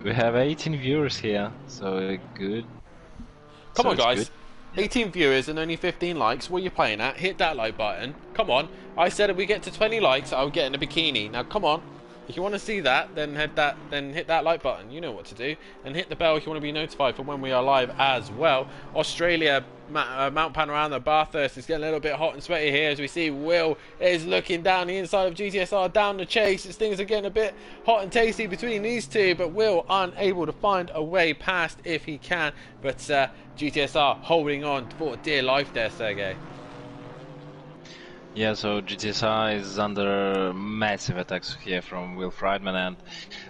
we have 18 viewers here, so good. Come on, guys. 18 viewers and only 15 likes. What are you playing at? Hit that like button. Come on. I said if we get to 20 likes, I'll get in a bikini. Now, come on. If you want to see that, then hit that like button. You know what to do. And hit the bell if you want to be notified for when we are live as well. Australia, Mount Panorama, Bathurst is getting a little bit hot and sweaty here as we see Will is looking down the inside of GTSR down the chase. As things are getting a bit hot and tasty between these two, but Will unable to find a way past if he can. But GTSR holding on for dear life there, Sergey. Yeah, so GTSR is under massive attacks here from Will Friedman, and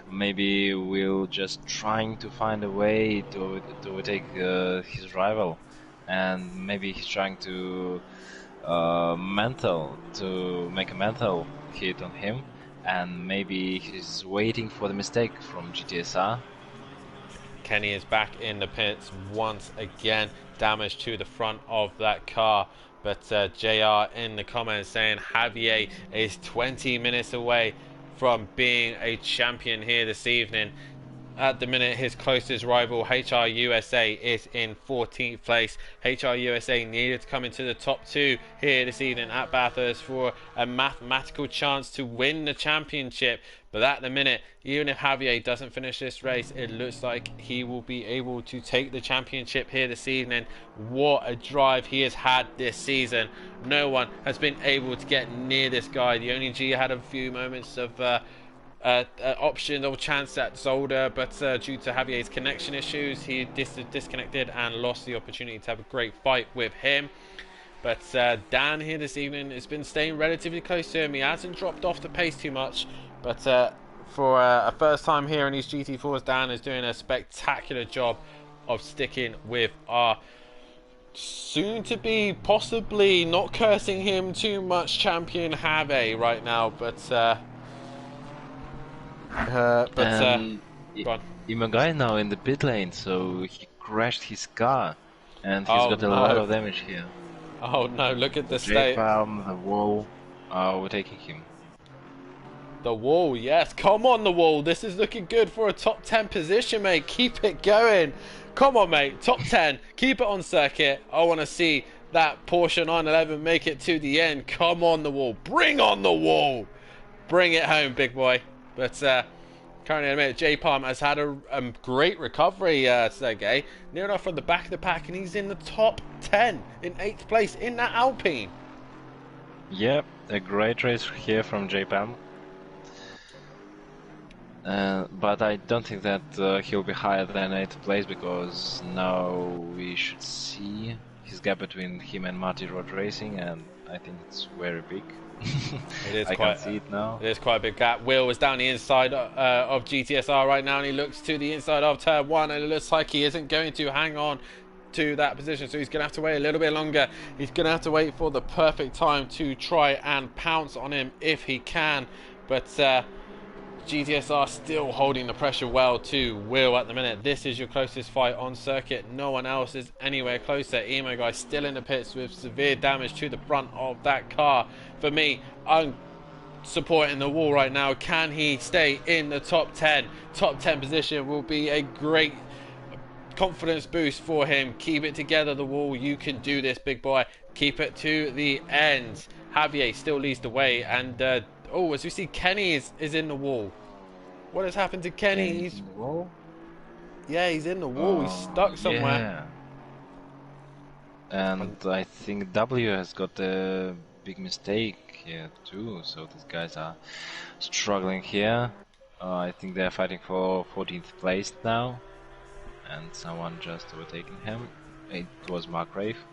maybe Will just trying to find a way to overtake his rival, and maybe he's trying to make a mental hit on him, and maybe he's waiting for the mistake from GTSR. Kenny is back in the pits once again, damage to the front of that car. But JR in the comments saying Javier is 20 minutes away from being a champion here this evening. At the minute, his closest rival, HR USA, is in 14th place. HR USA needed to come into the top 2 here this evening at Bathurst for a mathematical chance to win the championship. But at the minute, even if Javier doesn't finish this race, it looks like he will be able to take the championship here this evening. What a drive he has had this season. No one has been able to get near this guy. The only G had a few moments of option or chance at Zolder, but due to Javier's connection issues, he disconnected and lost the opportunity to have a great fight with him. But Dan here this evening has been staying relatively close to him. He hasn't dropped off the pace too much, but for a first time here in these GT4s, Dan is doing a spectacular job of sticking with our soon to be possibly not cursing him too much champion Javier right now, but Imagai now in the pit lane, so he crashed his car, and he's got a lot of damage here. Oh no! Look at the state. The wall are overtaking him. The wall, yes. Come on, the wall. This is looking good for a top 10 position, mate. Keep it going. Come on, mate. Top 10. Keep it on circuit. I want to see that Porsche 911 make it to the end. Come on, the wall. Bring on the wall. Bring it home, big boy. But currently, I admit, J Palm has had a great recovery, Sergey. Near enough from the back of the pack, and he's in the top 10 in 8th place in that Alpine. Yep, a great race here from J Palm. But I don't think that he'll be higher than 8th place, because now we should see his gap between him and Marty Road Racing, and I think it's very big. It is I can see it now. It is quite a big gap. Will is down the inside of GTSR right now, and he looks to the inside of turn 1, and it looks like he isn't going to hang on to that position, so he's going to have to wait a little bit longer. He's going to have to wait for the perfect time to try and pounce on him if he can, but GTSR still holding the pressure well to Will at the minute. This is your closest fight on circuit. No one else is anywhere closer. Emo guy still in the pits with severe damage to the front of that car. For me, I'm supporting the wall right now. Can he stay in the top 10? Top 10 position will be a great confidence boost for him. Keep it together, the wall. You can do this, big boy. Keep it to the end. Javier still leads the way, and oh, as we see, Kenny is in the wall. What has happened to Kenny? He's in the wall? Yeah, he's in the wall. He's stuck somewhere. Yeah. And I think W has got a big mistake here too. So these guys are struggling here. I think they're fighting for 14th place now. And someone just overtaken him. It was Mark Rafe.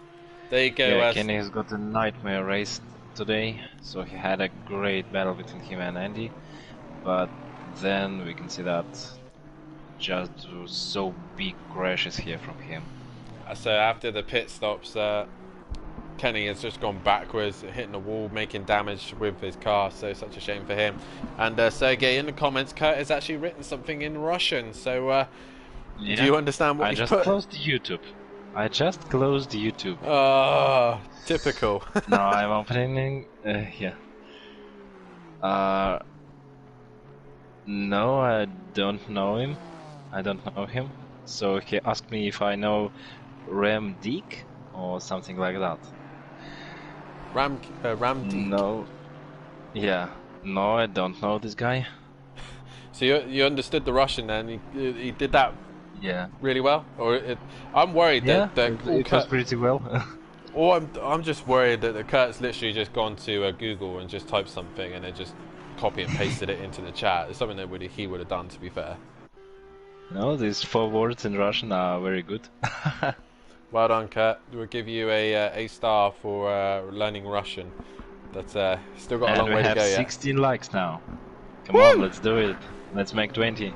There you go. Yeah, Kenny has got a nightmare race today, so he had a great battle between him and Andy, but then we can see that just so big crashes here from him. So after the pit stops, Kenny has just gone backwards, hitting the wall, making damage with his car, so such a shame for him. And Sergey, in the comments, Kurt has actually written something in Russian, so yeah. Do you understand what I he's just put? closed YouTube. I just closed YouTube. Typical. Now I'm opening. Yeah. No, I don't know him. I don't know him. So he asked me if I know Ram Deek or something like that. Ram Deek. No. Yeah. No, I don't know this guy. So you understood the Russian then? He did that. Yeah. Really well? Or I'm worried that it was pretty well. Or I'm just worried that the Kurt's literally just gone to Google and just typed something and then just copy and pasted it into the chat. It's something that he would have done, to be fair. No, these 4 words in Russian are very good. Well done, Kurt. We'll give you a star for learning Russian. That's still got a long way to go. And we have 16 likes now. Come on, let's do it. Let's make 20.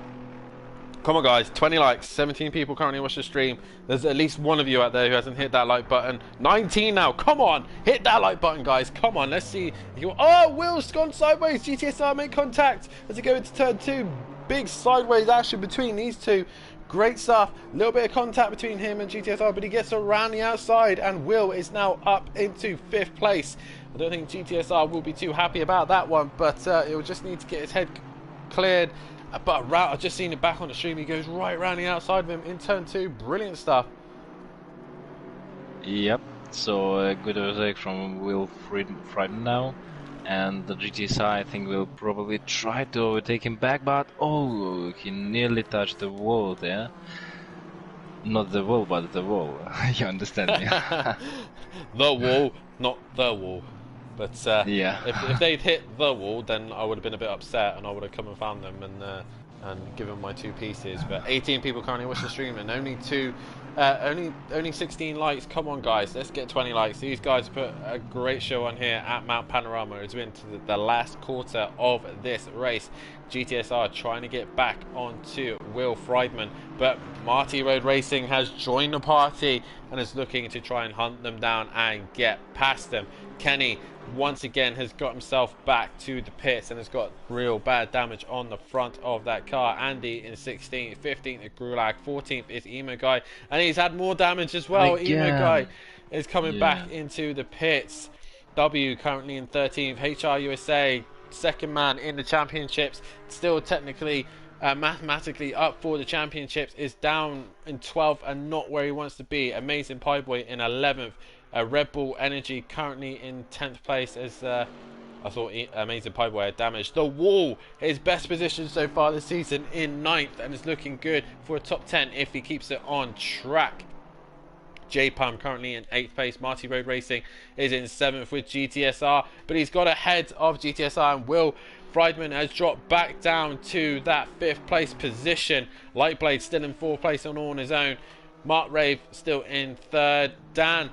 Come on, guys, 20 likes, 17 people currently watch the stream. There's at least one of you out there who hasn't hit that like button. 19 now, come on, hit that like button, guys. Come on, let's see. Oh, Will's gone sideways. GTSR make contact as they go into turn 2. Big sideways action between these two. Great stuff. A little bit of contact between him and GTSR, but he gets around the outside, and Will is now up into 5th place. I don't think GTSR will be too happy about that one, but he'll just need to get his head cleared. But I've just seen it back on the stream. He goes right round the outside of him in turn 2. Brilliant stuff. Yep. So a good overtake from Will Frieden now, and the GTSR I think will probably try to overtake him back, but oh, he nearly touched the wall there. Not the wall, but the wall. You understand me? The wall, not the wall. But yeah. if they'd hit the wall, then I would have been a bit upset, and I would have come and found them and given my 2 pieces. But 18 people currently watching the stream, and only 16 likes. Come on, guys, let's get 20 likes. These guys put a great show on here at Mount Panorama. It's been to the last quarter of this race. GTSR trying to get back onto Will Friedman, but Marty Road Racing has joined the party and is looking to try and hunt them down and get past them. Kenny once again has got himself back to the pits and has got real bad damage on the front of that car. Andy in 16th, 15th is Gulag, 14th is Emo Guy, and he's had more damage as well. Again. Emo Guy is coming back into the pits. W currently in 13th, HR USA second man in the championships, still technically mathematically up for the championships, is down in 12th and not where he wants to be. AmazingPieBoy in 11th. Red Bull Energy currently in 10th place, as I thought AmazingPieBoy had damaged the wall. His best position so far this season in 9th, and is looking good for a top 10 if he keeps it on track. J-Pum currently in 8th place. Marty Road Racing is in 7th with GTSR, but he's got ahead of GTSR, and Will Friedman has dropped back down to that 5th place position. Lightblade still in 4th place on all on his own. Mark Rave still in 3rd. Dan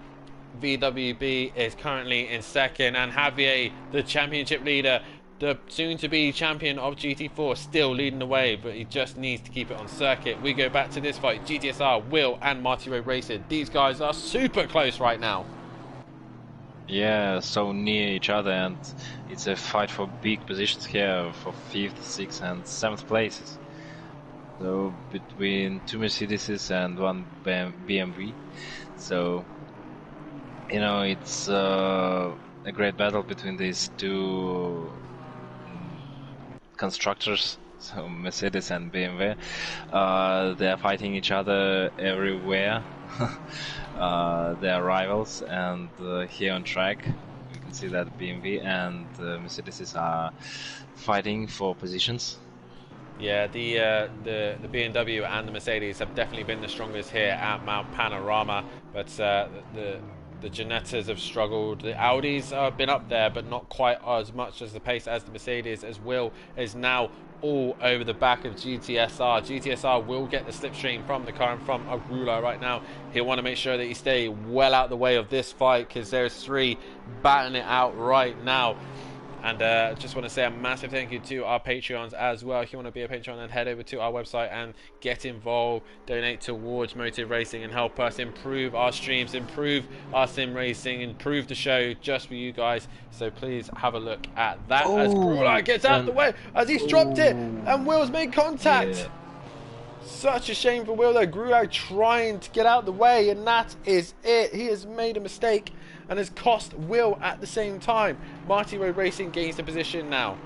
VWB is currently in 2nd, and Javier, the championship leader, the soon-to-be champion of GT4, still leading the way, but he just needs to keep it on circuit. We go back to this fight. GTSR, Will and Marty Road Racing. These guys are super close right now. Yeah, so near each other, and it's a fight for big positions here for 5th, 6th and 7th places. So between 2 Mercedes and 1 BMW. So, you know, it's a great battle between these two constructors, so Mercedes and BMW. They are fighting each other everywhere. They are rivals, and here on track you can see that BMW and Mercedes are fighting for positions. Yeah, the BMW and the Mercedes have definitely been the strongest here at Mount Panorama, but the Ginettas have struggled. The Audis have been up there, but not quite as much as the pace as the Mercedes, as Will is now all over the back of GTSR. GTSR will get the slipstream from the car and from Agrula right now. He'll want to make sure that he stay well out the way of this fight, because there's 3 battling it out right now. And just want to say a massive thank you to our Patreons as well. If you want to be a Patreon, then head over to our website and get involved. Donate towards Motive Racing and help us improve our streams, improve our sim racing, improve the show just for you guys. So please have a look at that. As Grula gets out of the way, as he's dropped it, and Will's made contact. Yeah. Such a shame for Will though. Grula trying to get out of the way, and that is it. He has made a mistake and has cost Will at the same time. Marty Road Racing gains the position now.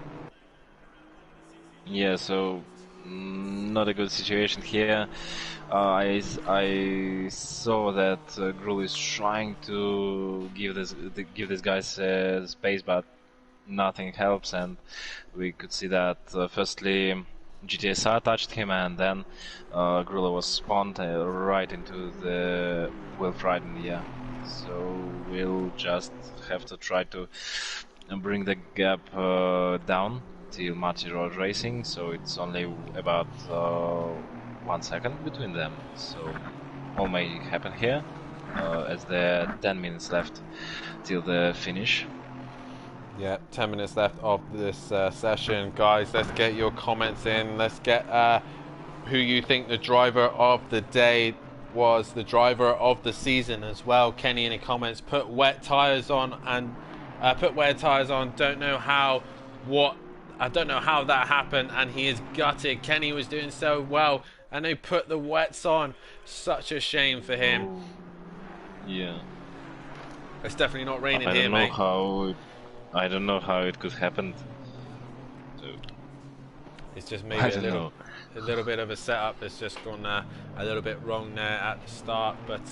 Yeah, so not a good situation here. I saw that Grul is trying to give this guys space, but nothing helps, and we could see that firstly GTSR touched him, and then Grula was spawned right into the Will Frieden. Yeah. So we'll just have to try to bring the gap down till Marty Road Racing, so it's only about 1 second between them. So all may happen here, as there are 10 minutes left till the finish. Yeah, 10 minutes left of this session. Guys, let's get your comments in. Let's get who you think the driver of the day was, the driver of the season as well. Kenny in the comments, put wet tires on, and put wet tires on. Don't know how that happened, and he is gutted. Kenny was doing so well and they put the wets on. Such a shame for him. Yeah, it's definitely not raining here, mate. I don't know how it could happen. So, it's just maybe a little bit of a setup that's just gone a little bit wrong there at the start. But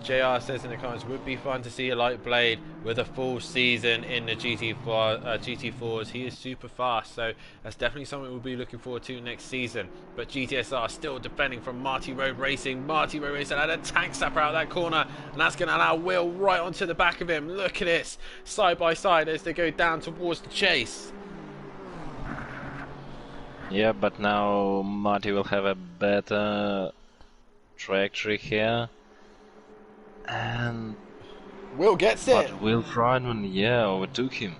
JR says in the comments, would be fun to see a light blade with a full season in the GT4s. He is super fast, so that's definitely something we'll be looking forward to next season. But GTSR still defending from Marty Road Racing. Marty Road Racing had a tank sapper out that corner, and that's going to allow Will right onto the back of him. Look at this, side by side as they go down towards the chase. Yeah, but now Marty will have a better trajectory here. And Will gets it. But Will Friedman, yeah, overtook him.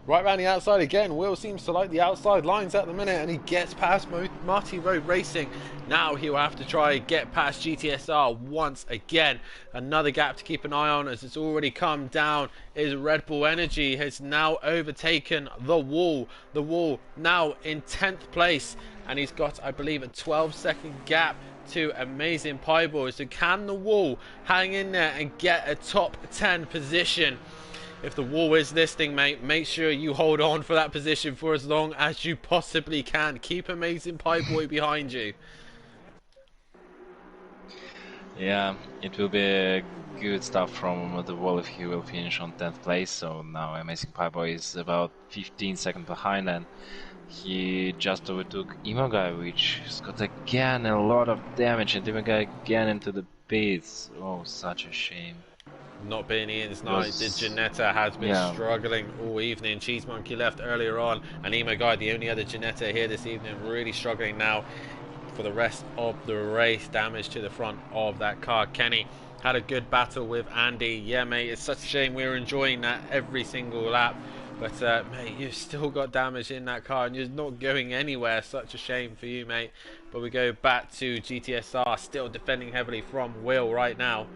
Right round the outside again. Will seems to like the outside lines at the minute, and he gets past Marty Road Racing. Now he'll have to try get past GTSR once again. Another gap to keep an eye on, as it's already come down, is Red Bull Energy has now overtaken the wall. The wall now in 10th place, and he's got, I believe, a 12-second gap to AmazingPieBoy. So can the wall hang in there and get a top 10 position? if the wall is listing, mate, make sure you hold on for that position for as long as you possibly can. Keep AmazingPieBoy behind you. Yeah, it will be good stuff from the wall if he will finish on 10th place. So now AmazingPieBoy is about 15 seconds behind, and he just overtook Imogai, which has got again a lot of damage, and Imogai again into the pits. Oh, such a shame. Not being Ian's night, the Janetta has been struggling all evening. Cheese Monkey left earlier on, and Imogai, the only other Janetta here this evening, really struggling now for the rest of the race. Damage to the front of that car. Kenny had a good battle with Andy. Yeah, mate, it's such a shame. We were enjoying that every single lap, but mate, you've still got damage in that car and you're not going anywhere. Such a shame for you, mate. But we go back to GTSR, still defending heavily from Will right now.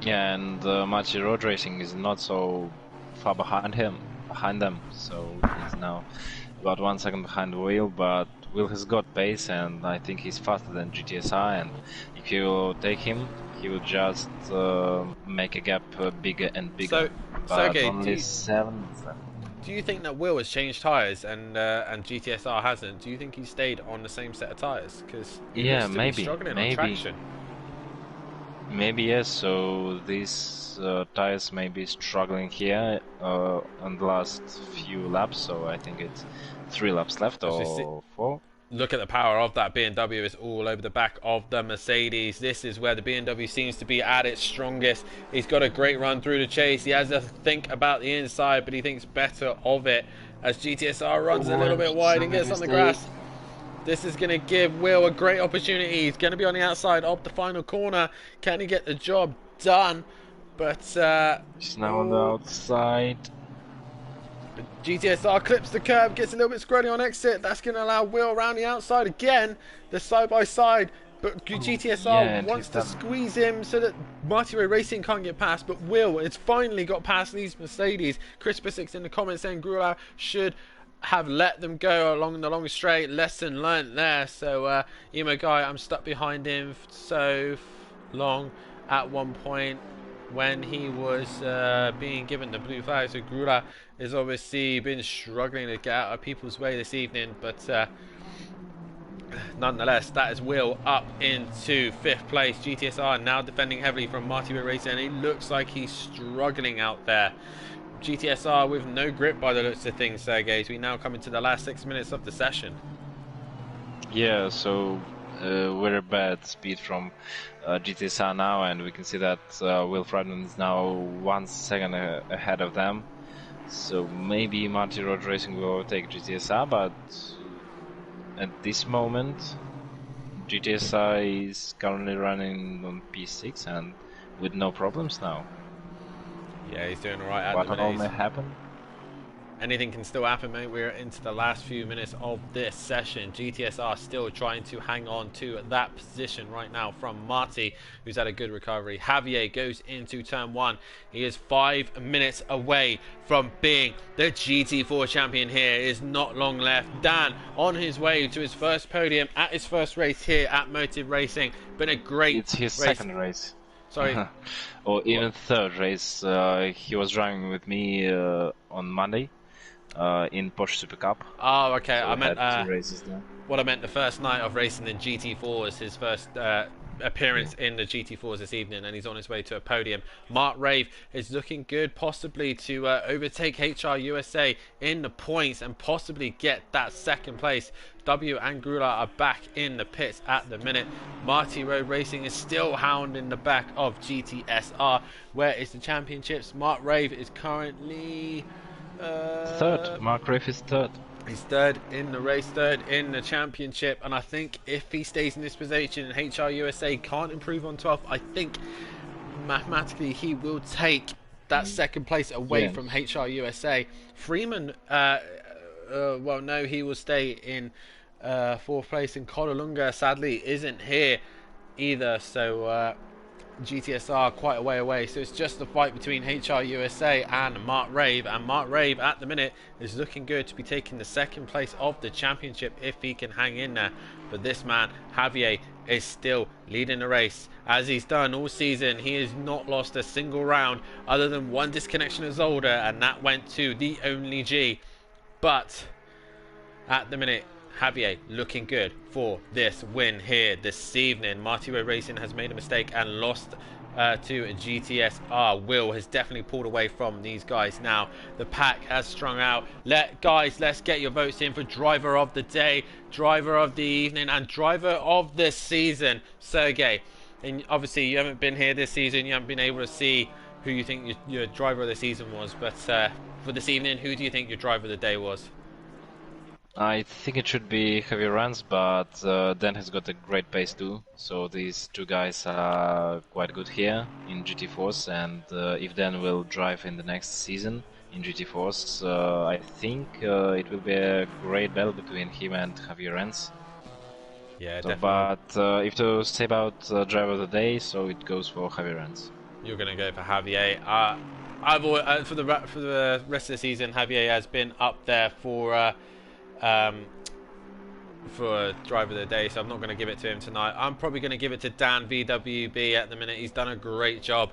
Yeah, and Machi Road Racing is not so far behind them, so he's now about 1 second behind Will, but Will has got pace, and I think he's faster than GTSR, and if you will take him, he will just make a gap bigger and bigger. So, Sergey, only 7. Do you think that Will has changed tyres and GTSR hasn't? Do you think he stayed on the same set of tyres? Because yeah, maybe, struggling on traction. Maybe yes. So these tires may be struggling here on the last few laps. So I think it's 3 laps left or 4. Look at the power of that BMW. It's all over the back of the Mercedes. This is where the BMW seems to be at its strongest. He's got a great run through the chase. He has to think about the inside, but he thinks better of it as GTSR runs a little bit wide and gets on the grass. This is going to give Will a great opportunity. He's going to be on the outside of the final corner. Can he get the job done? But he's now on the outside. GTSR clips the curb, gets a little bit scrolly on exit. That's going to allow Will around the outside again. The side by side, but GTSR wants to squeeze him so that Mighty Ray Racing can't get past. But Will has finally got past these Mercedes. Chris Bissix in the comments saying Gaurav should have let them go along the long straight. Lesson learnt there. So Imogai, I'm stuck behind him so long at one point when he was being given the blue flag. So Gaurav has obviously been struggling to get out of people's way this evening, but nonetheless, that is Will up into 5th place. GTSR now defending heavily from Mighty Ray Racing, and it looks like he's struggling out there. GTSR with no grip by the looks of things, Sergey, as we now come into the last 6 minutes of the session. Yeah, so very bad speed from GTSR now, and we can see that Will Friedman is now 1 second ahead of them. So maybe Marty Road Racing will overtake GTSR, but at this moment GTSR is currently running on P6 and with no problems now. Yeah, he's doing alright at what the minute. What may happen? Anything can still happen, mate. We're into the last few minutes of this session. GTSR still trying to hang on to that position right now from Marty, who's had a good recovery. Javier goes into turn 1. He is 5 minutes away from being the GT4 champion here. It is not long left. Dan on his way to his first podium at his first race here at Motive Racing. Been a great It's his race. second race. Sorry. Or even third race. He was driving with me on Monday. In Porsche Super Cup. Oh, okay. So I meant 2 races there. what I meant the first night of racing in GT4 was his first appearance in the GT4s this evening, and he's on his way to a podium. Mark Rave is looking good, possibly to overtake HR USA in the points and possibly get that second place. W and Grula are back in the pits at the minute. Marty Road Racing is still hounding the back of GTSR. Where is the championships? Mark Rave is currently third. Mark Rave is third. He's third in the race, third in the championship, and I think if he stays in this position and HR USA can't improve on 12th, I think mathematically he will take that second place away from HR USA. Freeman, well, no, he will stay in 4th place, and Kodalunga sadly isn't here either, so GTSR quite a way away. So it's just the fight between HR USA and Mark Rave, and Mark Rave at the minute is looking good to be taking the second place of the championship if he can hang in there. But this man Javier is still leading the race, as he's done all season. He has not lost a single round other than one disconnection of Zolder, and that went to the only G. But at the minute, Javier looking good for this win here this evening. Marty Road Racing has made a mistake and lost to GTSR. Will has definitely pulled away from these guys now. The pack has strung out. Guys, let's get your votes in for driver of the day, driver of the evening, and driver of the season. Sergey, and obviously you haven't been here this season, you haven't been able to see who you think your driver of the season was, but for this evening, who do you think your driver of the day was? I think it should be javierranz, but Dan has got a great pace too. So these two guys are quite good here in GT4s, and if Dan will drive in the next season in GT4s, I think it will be a great battle between him and javierranz. Yeah, so, definitely. But if to say about driver of the day, so it goes for javierranz. You're going to go for Javier. For the rest of the season, Javier has been up there for driver of the day, so I'm not going to give it to him tonight. I'm probably going to give it to Dan VWB at the minute. He's done a great job.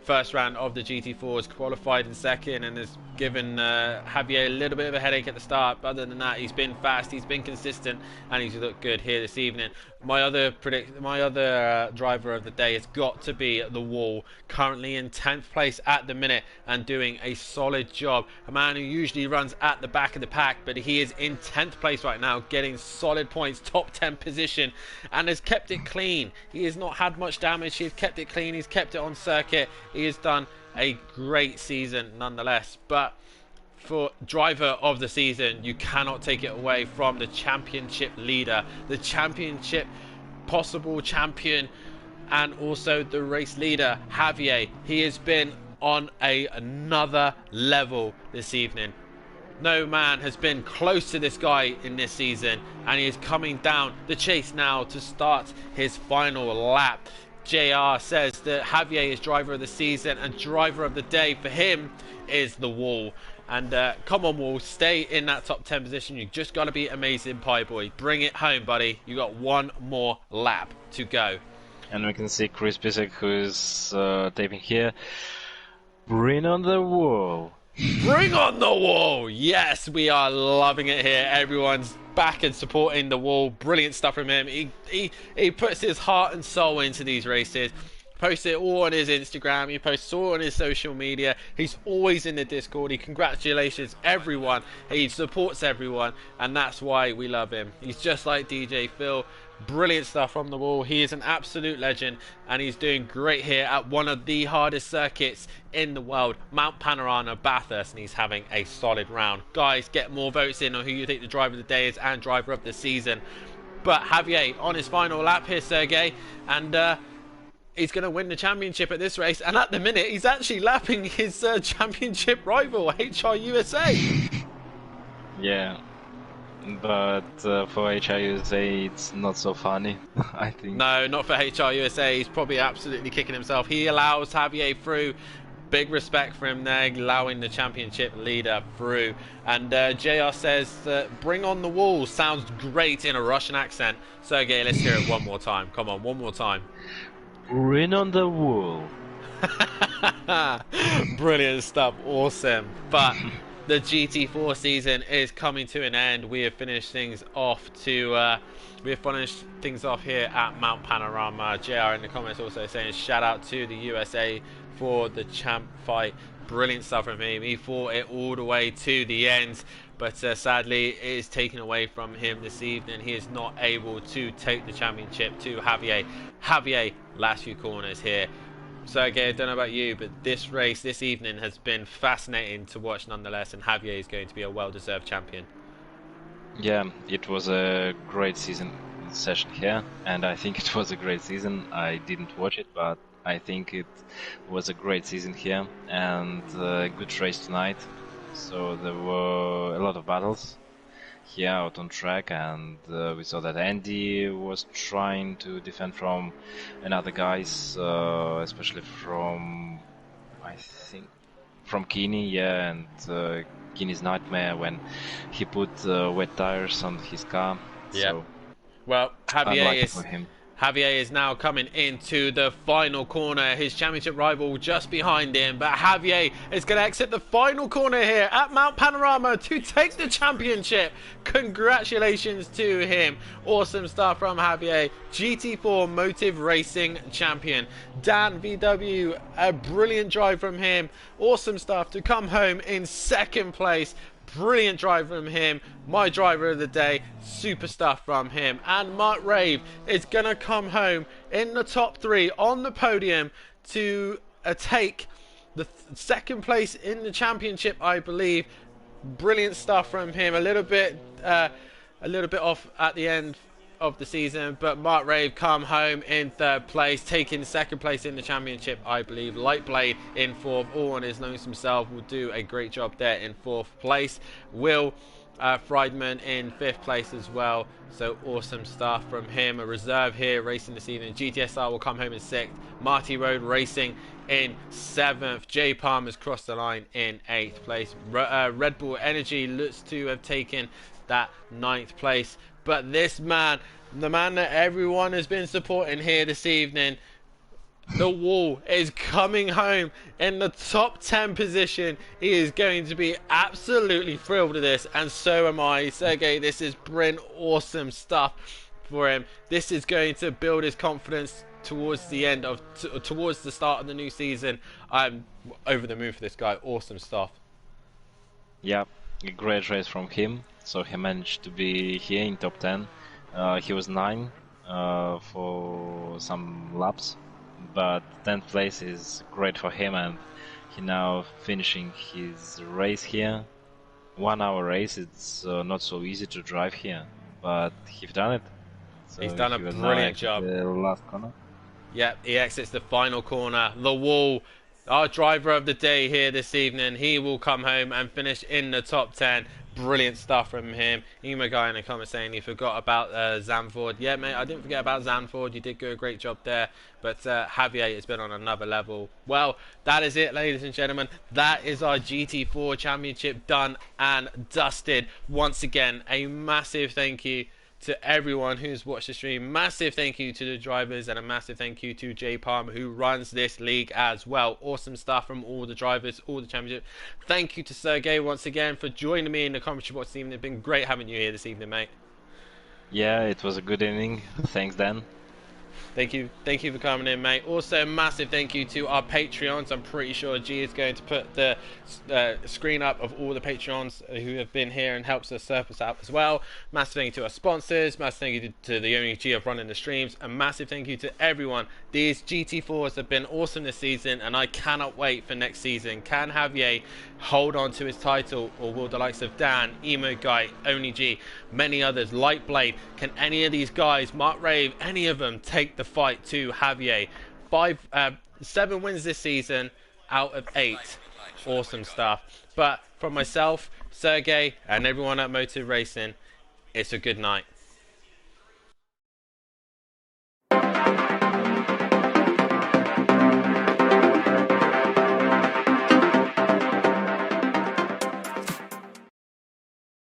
First round of the GT4s, qualified in second, and has given Javier a little bit of a headache at the start. But other than that, he's been fast, he's been consistent, and he's looked good here this evening. My other driver of the day has got to be The Wall, currently in 10th place at the minute and doing a solid job. A man who usually runs at the back of the pack, but he is in 10th place right now, getting solid points, top 10 position, and has kept it clean. He has not had much damage, he's kept it clean, he's kept it on circuit. He has done a great season nonetheless. But for driver of the season, you cannot take it away from the championship leader, the championship possible champion, and also the race leader, Javier. He has been on another level this evening. No man has been close to this guy in this season, and he is coming down the chase now to start his final lap. JR says that Javier is driver of the season, and driver of the day for him is The Wall. And come on, Wall, stay in that top 10 position. You just got to be AmazingPieBoy. Bring it home, buddy. You got one more lap to go. And we can see Chris Bisek, who's taping here. Bring on the wall. Bring on the wall! Yes, we are loving it here. Everyone's back and supporting The Wall. Brilliant stuff from him. He puts his heart and soul into these races. Posts it all on his Instagram. He posts all on his social media. He's always in the Discord. He congratulates everyone. He supports everyone, and that's why we love him. He's just like DJ Phil. Brilliant stuff from The Wall. He is an absolute legend, and he's doing great here at one of the hardest circuits in the world, Mount Panorama, Bathurst, and he's having a solid round. Guys, get more votes in on who you think the driver of the day is and driver of the season. But Javier on his final lap here, Sergey, and he's going to win the championship at this race, and at the minute he's actually lapping his championship rival, HR USA. Yeah. But for HR USA, it's not so funny, I think. No, not for HR USA. He's probably absolutely kicking himself. He allows Javier through. Big respect for him there, allowing the championship leader through. And JR says, bring on The Wall. Sounds great in a Russian accent. Sergey, let's hear it one more time. Come on, one more time. Bring on the wall. Brilliant stuff. Awesome. But the GT4 season is coming to an end. We have finished things off here at Mount Panorama. JR in the comments also saying shout out to the USA for the champ fight. Brilliant stuff from him. He fought it all the way to the end, but sadly it is taken away from him this evening. He is not able to take the championship to Javier. Javier, last few corners here. Sergey, I don't know about you, but this race this evening has been fascinating to watch nonetheless, and Javier is going to be a well-deserved champion. Yeah, it was a great session here, and I think it was a great season. I didn't watch it, but I think it was a great season here, and a good race tonight. So there were a lot of battles here out on track, and we saw that Andy was trying to defend from another guys, especially from, I think, from Keeney, yeah, and Keeney's nightmare when he put wet tires on his car. Yeah. So well, Javier Javier is now coming into the final corner. His championship rival just behind him. But Javier is going to exit the final corner here at Mount Panorama to take the championship. Congratulations to him. Awesome stuff from Javier. GT4 Motive Racing champion. Dan VW, a brilliant drive from him. Awesome stuff to come home in second place. Brilliant drive from him. My driver of the day. Super stuff from him. And Mark Rave is going to come home in the top 3 on the podium to take the second place in the championship, I believe. Brilliant stuff from him. A little bit off at the end of the season, but Mark Rave come home in 3rd place, taking 2nd place in the championship, I believe. Lightblade in 4th, all on his nose himself, will do a great job there in 4th place. Will Friedman in 5th place as well, so awesome stuff from him. A reserve here racing this evening. GTSR will come home in 6th. Marty Road Racing in 7th. Jay Palmer's crossed the line in 8th place. Red Bull Energy looks to have taken that 9th place. But this man, the man that everyone has been supporting here this evening, the Wall, is coming home in the top 10 position. He is going to be absolutely thrilled with this, and so am I. Sergey, this is brilliant, awesome stuff for him. This is going to build his confidence towards the end of, towards the start of the new season. I'm over the moon for this guy. Awesome stuff. Yeah, a great race from him. So he managed to be here in top 10. He was 9 for some laps, but 10th place is great for him, and he now finishing his race here. 1 hour race. It's not so easy to drive here, but he's done it. So he's done a brilliant job. The last corner. Yep, he exits the final corner. The Wall, our driver of the day here this evening, he will come home and finish in the top 10. Brilliant stuff from him. Emo guy in the comments saying he forgot about Zandvoort. Yeah, mate, I didn't forget about Zandvoort. You did do a great job there. But Javier has been on another level. Well, that is it, ladies and gentlemen. That is our GT4 championship done and dusted. Once again, a massive thank you to everyone who's watched the stream. Massive thank you to the drivers, and a massive thank you to Jay Palmer, who runs this league as well. Awesome stuff from all the drivers, all the championship. Thank you to Sergey once again for joining me in the commentary box this evening. It's been great having you here this evening, mate. Yeah, it was a good evening. Thanks, Dan. Thank you for coming in, mate. Also, massive thank you to our Patreons. I'm pretty sure G is going to put the screen up of all the Patreons who have been here and helps us surface out as well. Massive thank you to our sponsors. Massive thank you to the only G of running the streams. And massive thank you to everyone. These GT4s have been awesome this season, and I cannot wait for next season. Can Javier hold on to his title, or will the likes of Dan, Emo Guy, Only G, many others, Lightblade, can any of these guys, Mark Rave, any of them take the fight to Javier? 7 wins this season out of 8. Awesome stuff. But from myself, Sergey, and everyone at Motive Racing, it's a good night.